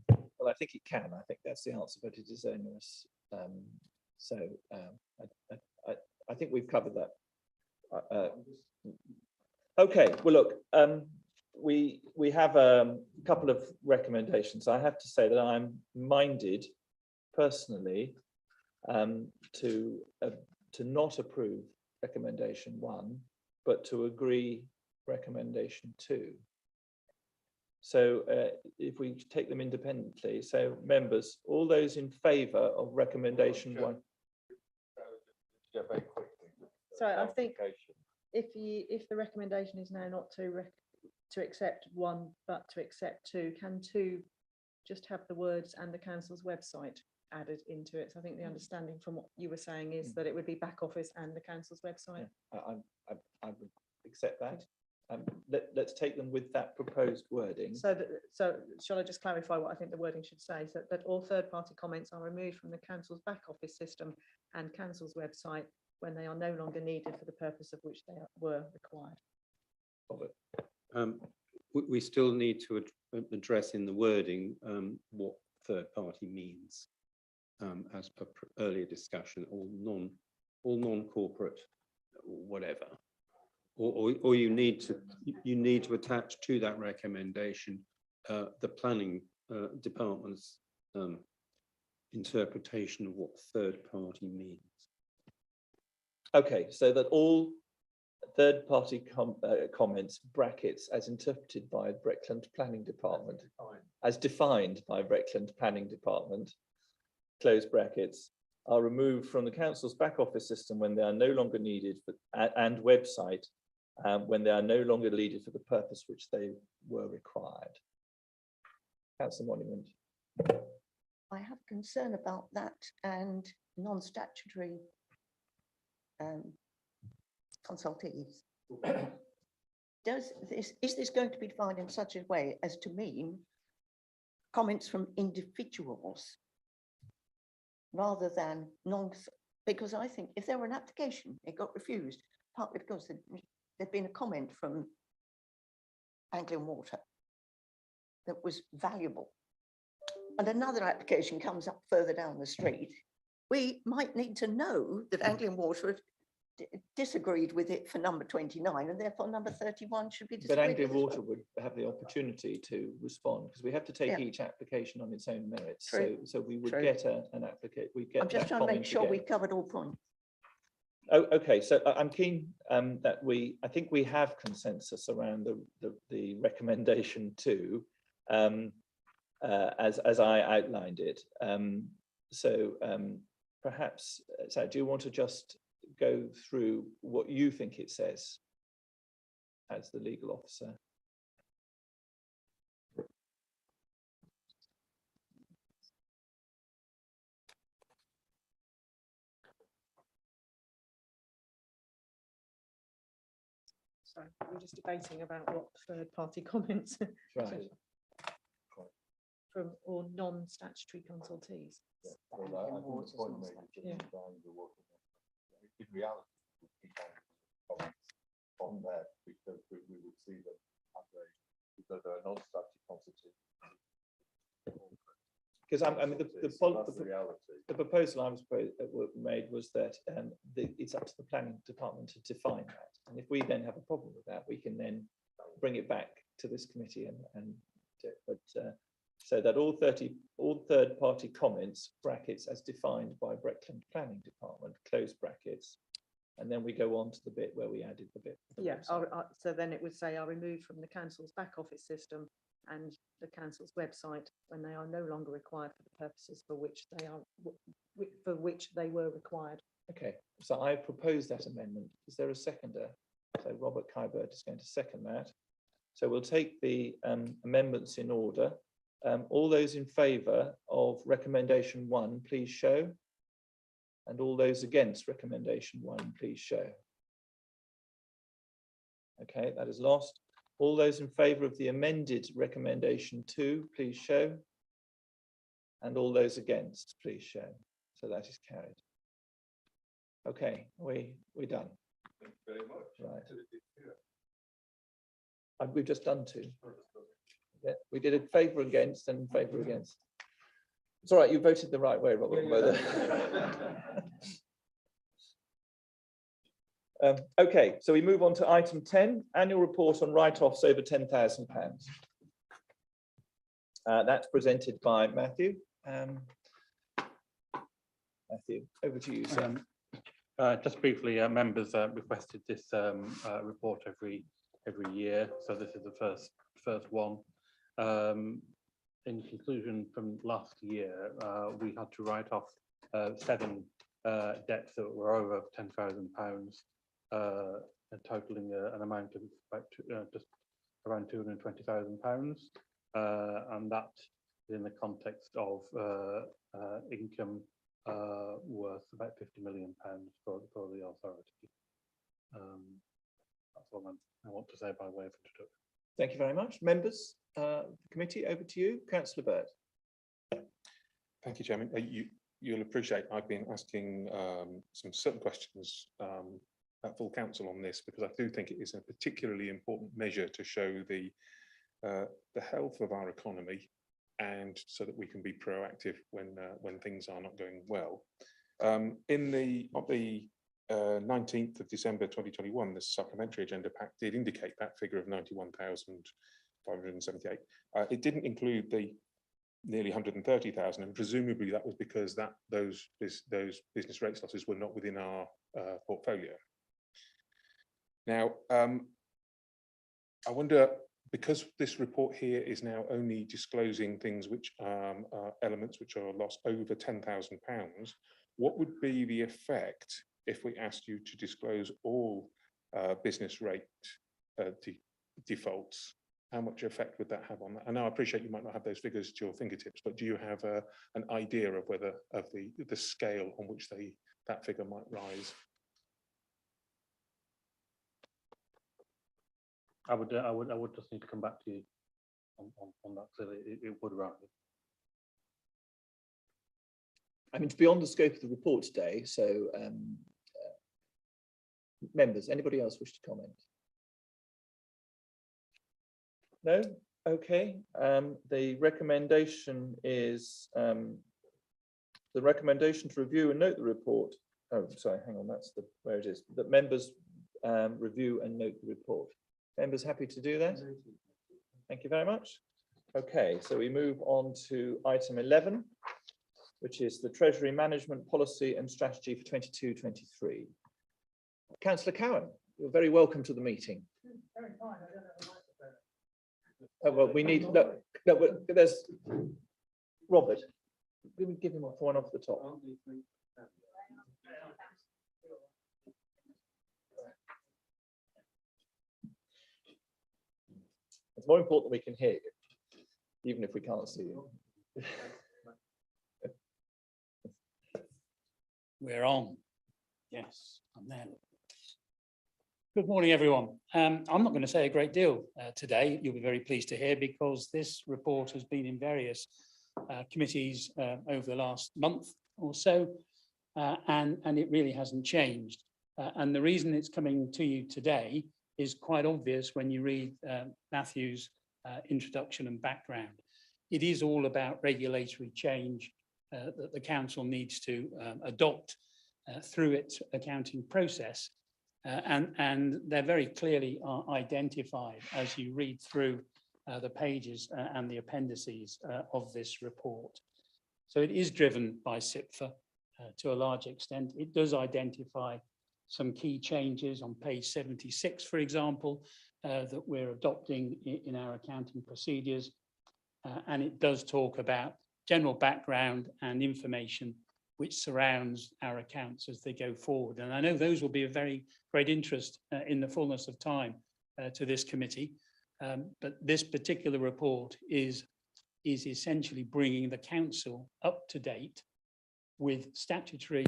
Well, I think it can. I think that's the answer, but it is onerous. I think we've covered that. Okay, well, look, we have a couple of recommendations. I have to say that I'm minded personally to not approve recommendation 1, but to agree recommendation 2. So if we take them independently, so members, all those in favour of recommendation 1. Yeah, very quickly. Sorry, I think if the recommendation is now not to accept 1 but to accept 2, can 2 just have the words "and the council's website" added into it? So I think the understanding from what you were saying is that it would be back office and the council's website. Yeah, I would accept that. Let's take them with that proposed wording. So shall I just clarify what I think the wording should say? So that all third-party comments are removed from the council's back office system and council's website when they are no longer needed for the purpose of which they were required. We still need to address in the wording what third party means, as per earlier discussion, or non-corporate, whatever. Or you need to attach to that recommendation the planning department's interpretation of what third party means. Okay, so that all third-party comments, brackets, as interpreted by Breckland Planning Department, as defined by Breckland Planning Department, close brackets, are removed from the council's back office system when they are no longer needed and website when they are no longer needed for the purpose which they were required. Councillor Monument. I have concern about that and non-statutory consultees. Is this going to be defined in such a way as to mean comments from individuals rather than because I think if there were an application, it got refused, partly because there'd been a comment from Anglian Water that was valuable, and another application comes up further down the street we might need to know that Anglian Water had disagreed with it for number 29, and therefore number 31 should be But disagreed Anglian with as Water well. would have the opportunity to respond, because we have to take Yeah. each application on its own merits. True, So we would true. get an applicant, we get I'm just that trying to make comment sure again. we've covered all points. Oh, okay, so I'm keen that I think we have consensus around the recommendation two, as I outlined it. Perhaps, so do you want to just go through what you think it says as the legal officer? So we're just debating about what third party comments Right. from or non-statutory consultees. Yeah. In reality, we keep comments on there because we would see them as because they're a non-statutory consultation. Because I mean, the proposal I was made was that it's up to the planning department to define that, and if we then have a problem with that, we can then bring it back to this committee and do it. So that all third-party comments (brackets) as defined by Breckland Planning Department (close brackets), and then we go on to the bit where we added the bit. Yeah, so then it would say are removed from the council's back office system and the council's website when they are no longer required for the purposes for which they were required. Okay, so I propose that amendment. Is there a seconder? So Robert Kybert is going to second that. So we'll take the amendments in order. All those in favour of recommendation 1, please show. And all those against recommendation 1, please show. Okay, that is lost. All those in favour of the amended recommendation 2, please show. And all those against, please show. So that is carried. Okay, we're done. Thank you very much. Right. We've just done 2. Yeah, we did a favour against and favour against. It's all right, you voted the right way, Robert. Okay, so we move on to item 10, annual report on write-offs over £10,000. That's presented by Matthew. Matthew, over to you, sir. Just briefly, members requested this report every year, so this is the first one. In conclusion from last year, we had to write off 7 debts that were over £10,000, totaling an amount of about just around £220,000, and that in the context of income worth about £50 million for the authority. That's all I want to say by way of introduction. Thank you very much. Members, the committee, over to you. Councillor Bird. Thank you, Chairman. You'll appreciate I've been asking some certain questions at full council on this, because I do think it is a particularly important measure to show the health of our economy, and so that we can be proactive when things are not going well. On the 19th of December 2021, the supplementary agenda pack did indicate that figure of 91,578. It didn't include the nearly 130,000, and presumably that was because those business rates losses were not within our portfolio. Now, I wonder, because this report here is now only disclosing things which are elements which are lost over £10,000, what would be the effect if we asked you to disclose all business rate defaults? How much effect would that have on that? I know I appreciate you might not have those figures to your fingertips, but do you have an idea of whether the scale on which that figure might rise? I would just need to come back to you on that, so it would rise. I mean, it's beyond the scope of the report today, so members, anybody else wish to comment? No? Okay. The recommendation is The recommendation to review and note the report. Oh, sorry, hang on, that's the where it is. That members review and note the report. Members happy to do that? Thank you very much. Okay, so we move on to item 11, which is the Treasury Management Policy and Strategy for 22-23. Councillor Cowan, you're very welcome to the meeting. Oh, well, we need, no, there's Robert. Give him one off the top. It's more important we can hear you, even if we can't see you. We're on. Yes, I'm there. Good morning, everyone. I'm not going to say a great deal today, you'll be very pleased to hear, because this report has been in various committees over the last month or so, and it really hasn't changed. And the reason it's coming to you today is quite obvious when you read Matthew's introduction and background. It is all about regulatory change that the council needs to adopt through its accounting process. And they're very clearly identified as you read through the pages and the appendices of this report. So it is driven by SIPFA to a large extent. It does identify some key changes on page 76, for example, that we're adopting in our accounting procedures. And it does talk about general background and information which surrounds our accounts as they go forward. And I know those will be of very great interest in the fullness of time to this committee. But this particular report is essentially bringing the council up to date with statutory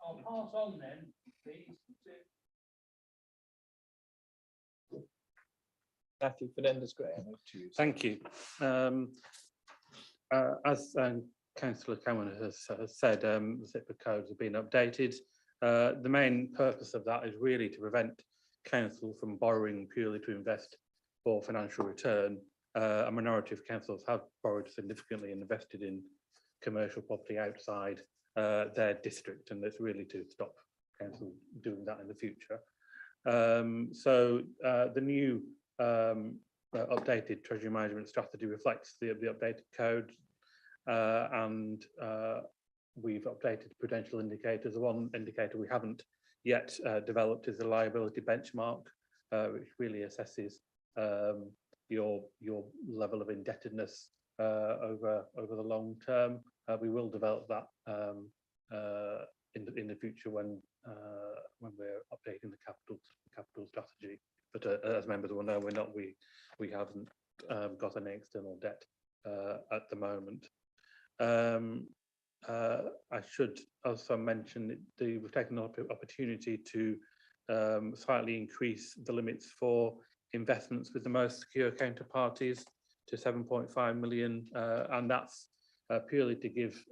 I'll pass on then, please. Matthew Fernandez-Graham. Thank you. As Councillor Cameron has said, the SIPA codes have been updated. The main purpose of that is really to prevent council from borrowing purely to invest for financial return. A minority of councils have borrowed significantly and invested in commercial property outside their district, and it's really to stop council doing that in the future. So the new updated treasury management strategy reflects the updated code, and we've updated prudential indicators. The one indicator we haven't yet developed is the liability benchmark, which really assesses your level of indebtedness over the long term. We will develop that in the future when we're updating the capital strategy. But as members will know, we haven't got any external debt at the moment. I should also mention we've taken an opportunity to slightly increase the limits for investments with the most secure counterparties to 7.5 million, and that's purely to give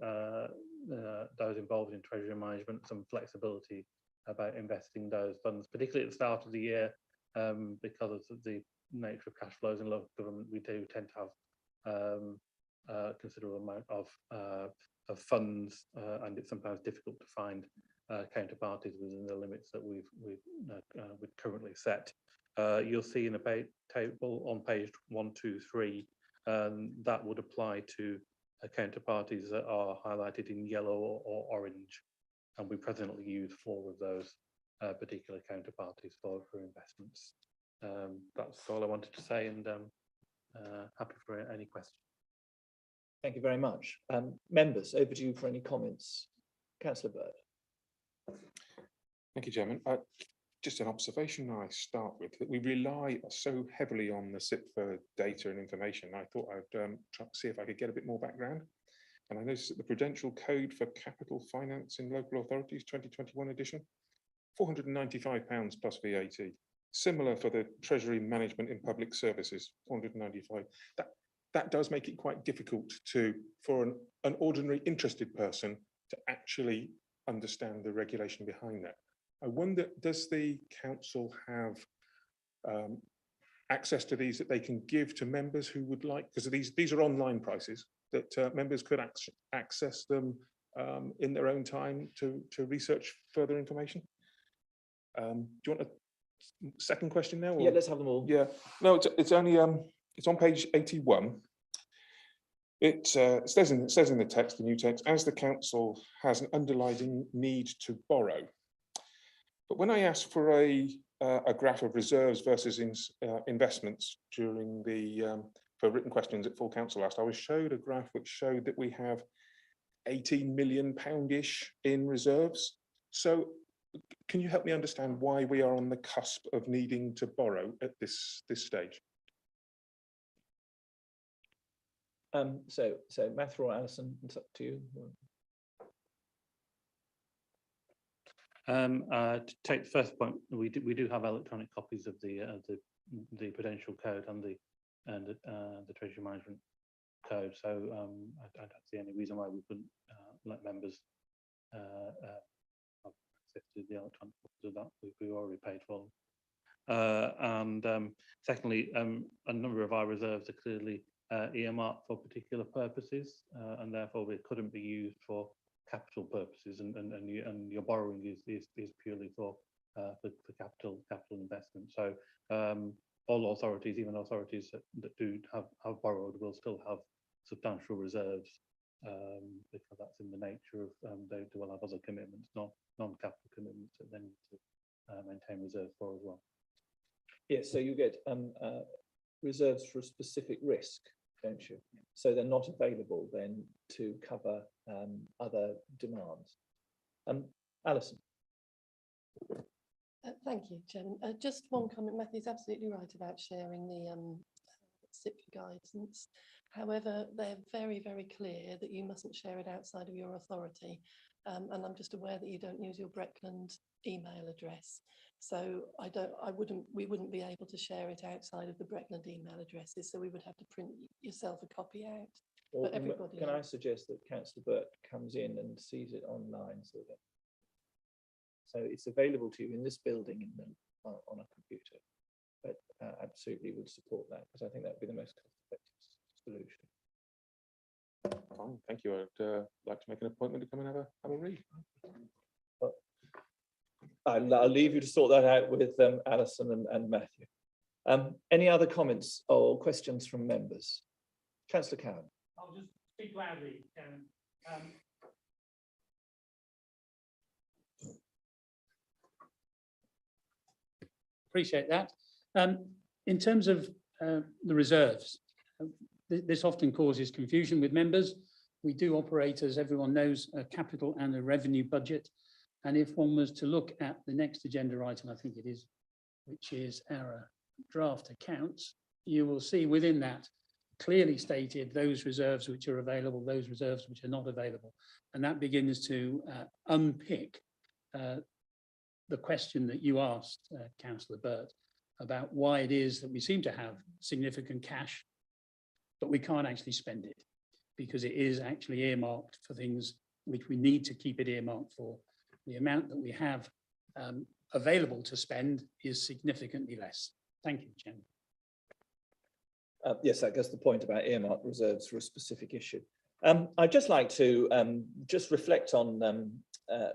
those involved in treasury management some flexibility about investing those funds, particularly at the start of the year, because of the nature of cash flows in local government. We do tend to have a considerable amount of funds, and it's sometimes difficult to find counterparties within the limits that we've currently set. You'll see in a table on page 123 that would apply to counterparties that are highlighted in yellow or orange, and we presently use 4 of those particular counterparties for investments. That's all I wanted to say, and happy for any questions. Thank you very much. Members, over to you for any comments. Councillor Bird. Thank you, Chairman. Just an observation I start with, that we rely so heavily on the SIPFA data and information. I thought I'd try to see if I could get a bit more background. And I noticed that the Prudential Code for Capital Finance in Local Authorities 2021 edition, £495 plus VAT. Similar for the Treasury Management in Public Services, £495. That does make it quite difficult for an ordinary interested person to actually understand the regulation behind that. I wonder, does the council have access to these that they can give to members who would like, because these are online prices, that members could access them in their own time to research further information. Do you want a second question now? Yeah, let's have them all. Yeah, no, it's only it's on page 81. It says in the text, the new text, as the council has an underlying need to borrow. But when I asked for a graph of reserves versus investments during the for written questions at full council asked, I was showed a graph which showed that we have 18 million pound-ish in reserves. So can you help me understand why we are on the cusp of needing to borrow at this stage? So Matthew or Alison, it's up to you. To take the first point, we do have electronic copies of the Prudential Code and the Treasury Management Code. So I don't see any reason why we couldn't let members have access to the electronic copies of that. We already paid for them. Secondly, a number of our reserves are clearly earmarked for particular purposes, and therefore it couldn't be used for capital purposes, and your borrowing is purely for capital investment. So all authorities, even authorities that do have borrowed, will still have substantial reserves, because that's in the nature of they will have other commitments, non-capital commitments that they need to maintain reserves for as well. Yes, so you get reserves for a specific risk, don't you? So they're not available then to cover other demands. Alison. Thank you, Chairman. Just one comment. Matthew's absolutely right about sharing the SIP guidance. However, they're very, very clear that you mustn't share it outside of your authority. And I'm just aware that you don't use your Breckland email address. So we wouldn't be able to share it outside of the Breckland email addresses. So we would have to print yourself a copy out. Or But everybody can I else. suggest that Councillor Burt comes in and sees it online, so it's available to you in this building on a computer. But absolutely would support that, because I think that would be the most cost-effective solution. Fine, thank you. I'd like to make an appointment to come and have a read. I'll leave you to sort that out with Alison and Matthew. Any other comments or questions from members? Councillor Cowan. I'll just speak loudly, Chairman. Appreciate that. In terms of the reserves, this often causes confusion with members. We do operate, as everyone knows, a capital and a revenue budget. And if one was to look at the next agenda item, I think it is, which is our draft accounts, you will see within that clearly stated those reserves which are available, those reserves which are not available. And that begins to unpick the question that you asked, Councillor Burt, about why it is that we seem to have significant cash, but we can't actually spend it, because it is actually earmarked for things which we need to keep it earmarked for. The amount that we have available to spend is significantly less. Thank you, Chairman. Yes, that goes to the point about earmarked reserves for a specific issue. I'd just like to just reflect on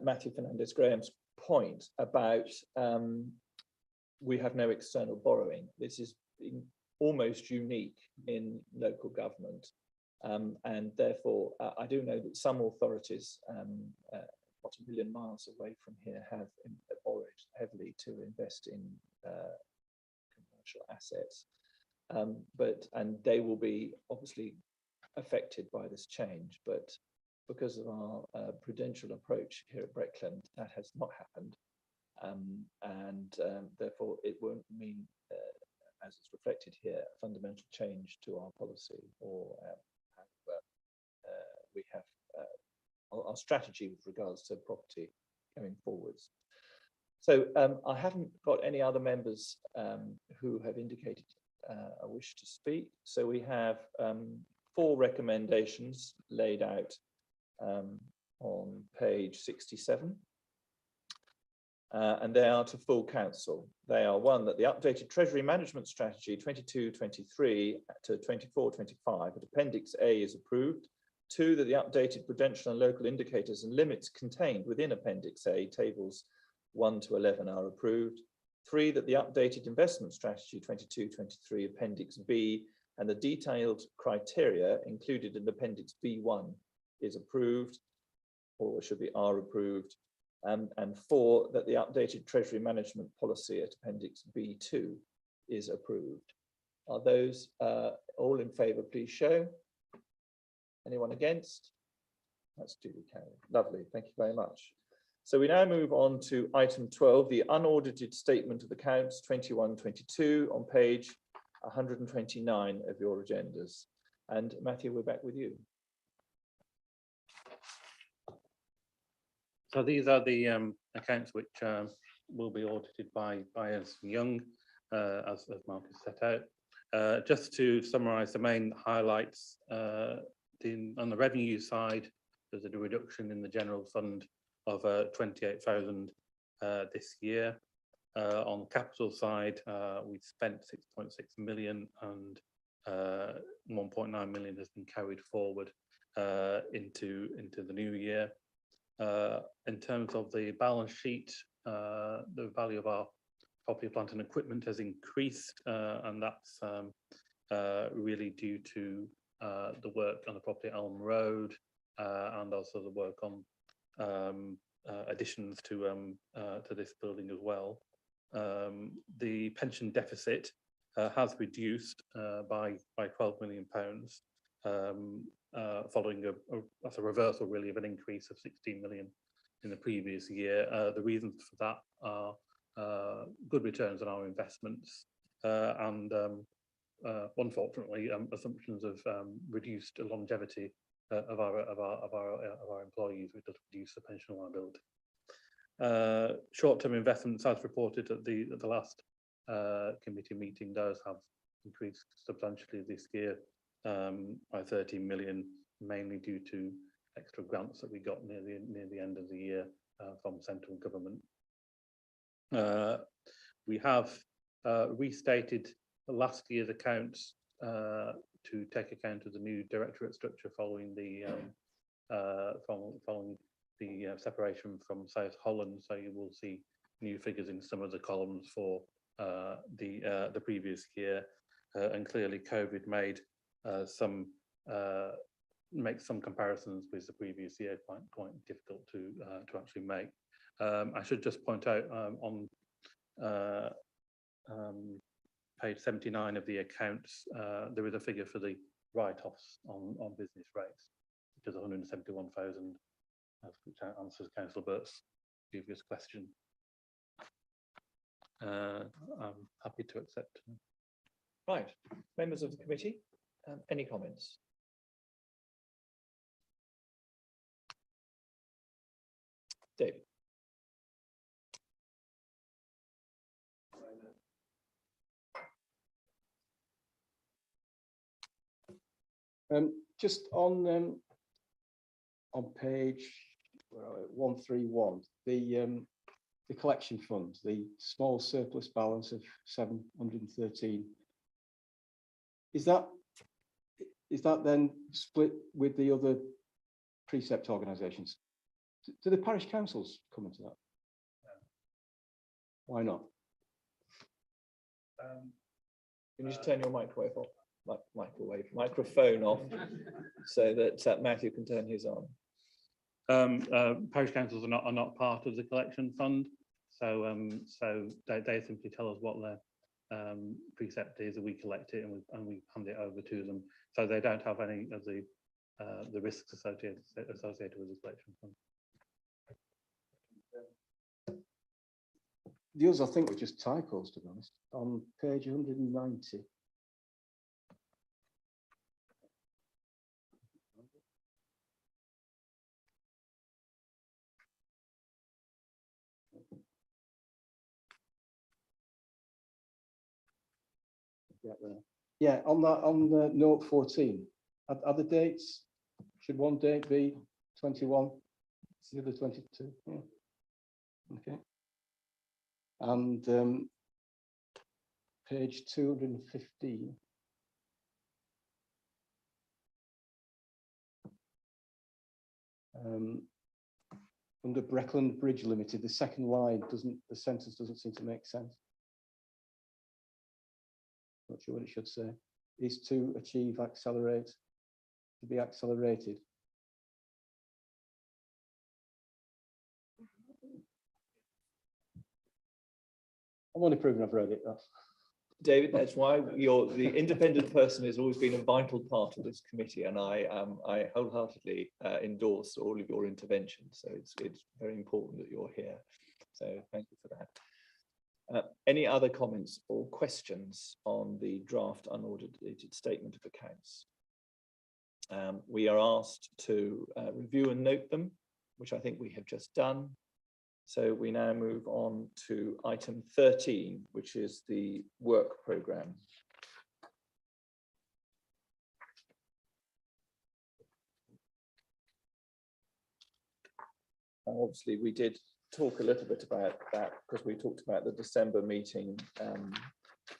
Matthew Fernandez-Graham's point about we have no external borrowing. This is almost unique in local government, and therefore I do know that some authorities not a million miles away from here have borrowed heavily to invest in commercial assets, and they will be obviously affected by this change, but because of our prudential approach here at Breckland, that has not happened, and therefore it won't mean, as it's reflected here, a fundamental change to our policy or how we have our strategy with regards to property going forwards. So I haven't got any other members who have indicated a wish to speak. So we have 4 recommendations laid out on page 67. and they are to full council. They are: one, that the updated Treasury Management Strategy 22-23 to 24-25 at Appendix A is approved. Two, that the updated prudential and local indicators and limits contained within Appendix A, tables 1 to 11, are approved. Three, that the updated investment strategy 22-23 Appendix B and the detailed criteria included in Appendix B1 is approved, or should be are approved. And four, that the updated Treasury Management Policy at Appendix B2 is approved. Are those all in favour, please show. Anyone against? That's duly carried. Lovely, thank you very much. So we now move on to item 12, the unaudited statement of accounts 21-22 on page 129 of your agendas. And Matthew, we're back with you. So these are the accounts which will be audited by Ernst & Young, as Marcus set out. Just to summarise the main highlights, on the revenue side, there's a reduction in the general fund of 28,000 this year. On the capital side, we spent 6.6 million, and 1.9 million has been carried forward into the new year. In terms of the balance sheet, the value of our property, plant and equipment has increased, and that's really due to the work on the property at Elm Road, and also the work on additions to this building as well. The pension deficit has reduced by 12 million pounds, following as a reversal really of an increase of 16 million in the previous year. The reasons for that are good returns on our investments, and unfortunately assumptions of reduced longevity of our employees, which does reduce the pension liability. Short-term investments, as reported at the last committee meeting, those have increased substantially this year by 13 million, mainly due to extra grants that we got near the end of the year from central government. We have restated last year's accounts to take account of the new directorate structure following the separation from South Holland. So you will see new figures in some of the columns for the previous year, and clearly COVID made make some comparisons with the previous year quite difficult to actually make. I should just point out on page 79 of the accounts, there is a figure for the write-offs on business rates, which is 171,000, which answers Councillor Burt's previous question. I'm happy to accept. Right, members of the committee, any comments? David. Just on page 131, the collection fund, the small surplus balance of 713. Is that then split with the other precept organisations? Do the parish councils come into that? Why not? Can you just turn your microwave off? Microphone off, so that Matthew can turn his on. Parish councils are not part of the collection fund, so they simply tell us what their precept is, and we collect it and we hand it over to them. So they don't have any of the risks associated with the collection fund. The others, I think, were just typos, to be honest. On page 190. Yeah, on the note 14, are the dates? Should one date be 21? The other 22? Yeah. Okay. And page 215. Under Breckland Bridge Limited, the second line the sentence doesn't seem to make sense. Not sure what it should say. Is to achieve, accelerate, to be accelerated. I'm only proving I've read it. David, that's why the independent person has always been a vital part of this committee, and I wholeheartedly endorse all of your interventions. So it's very important that you're here. So thank you for that. Any other comments or questions on the draft unaudited statement of accounts? We are asked to review and note them, which I think we have just done. So we now move on to item 13, which is the work programme. Obviously, we did talk a little bit about that because we talked about the December meeting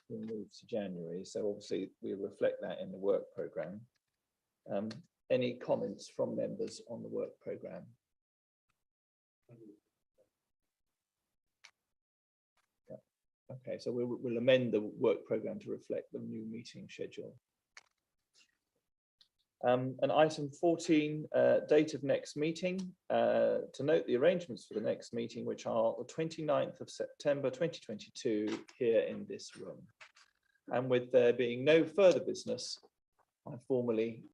being moved to January. So obviously, we'll reflect that in the work programme. Any comments from members on the work programme? Okay, so we'll amend the work programme to reflect the new meeting schedule. And item 14, date of next meeting, to note the arrangements for the next meeting, which are the 29th of September 2022 here in this room. And with there being no further business, I formally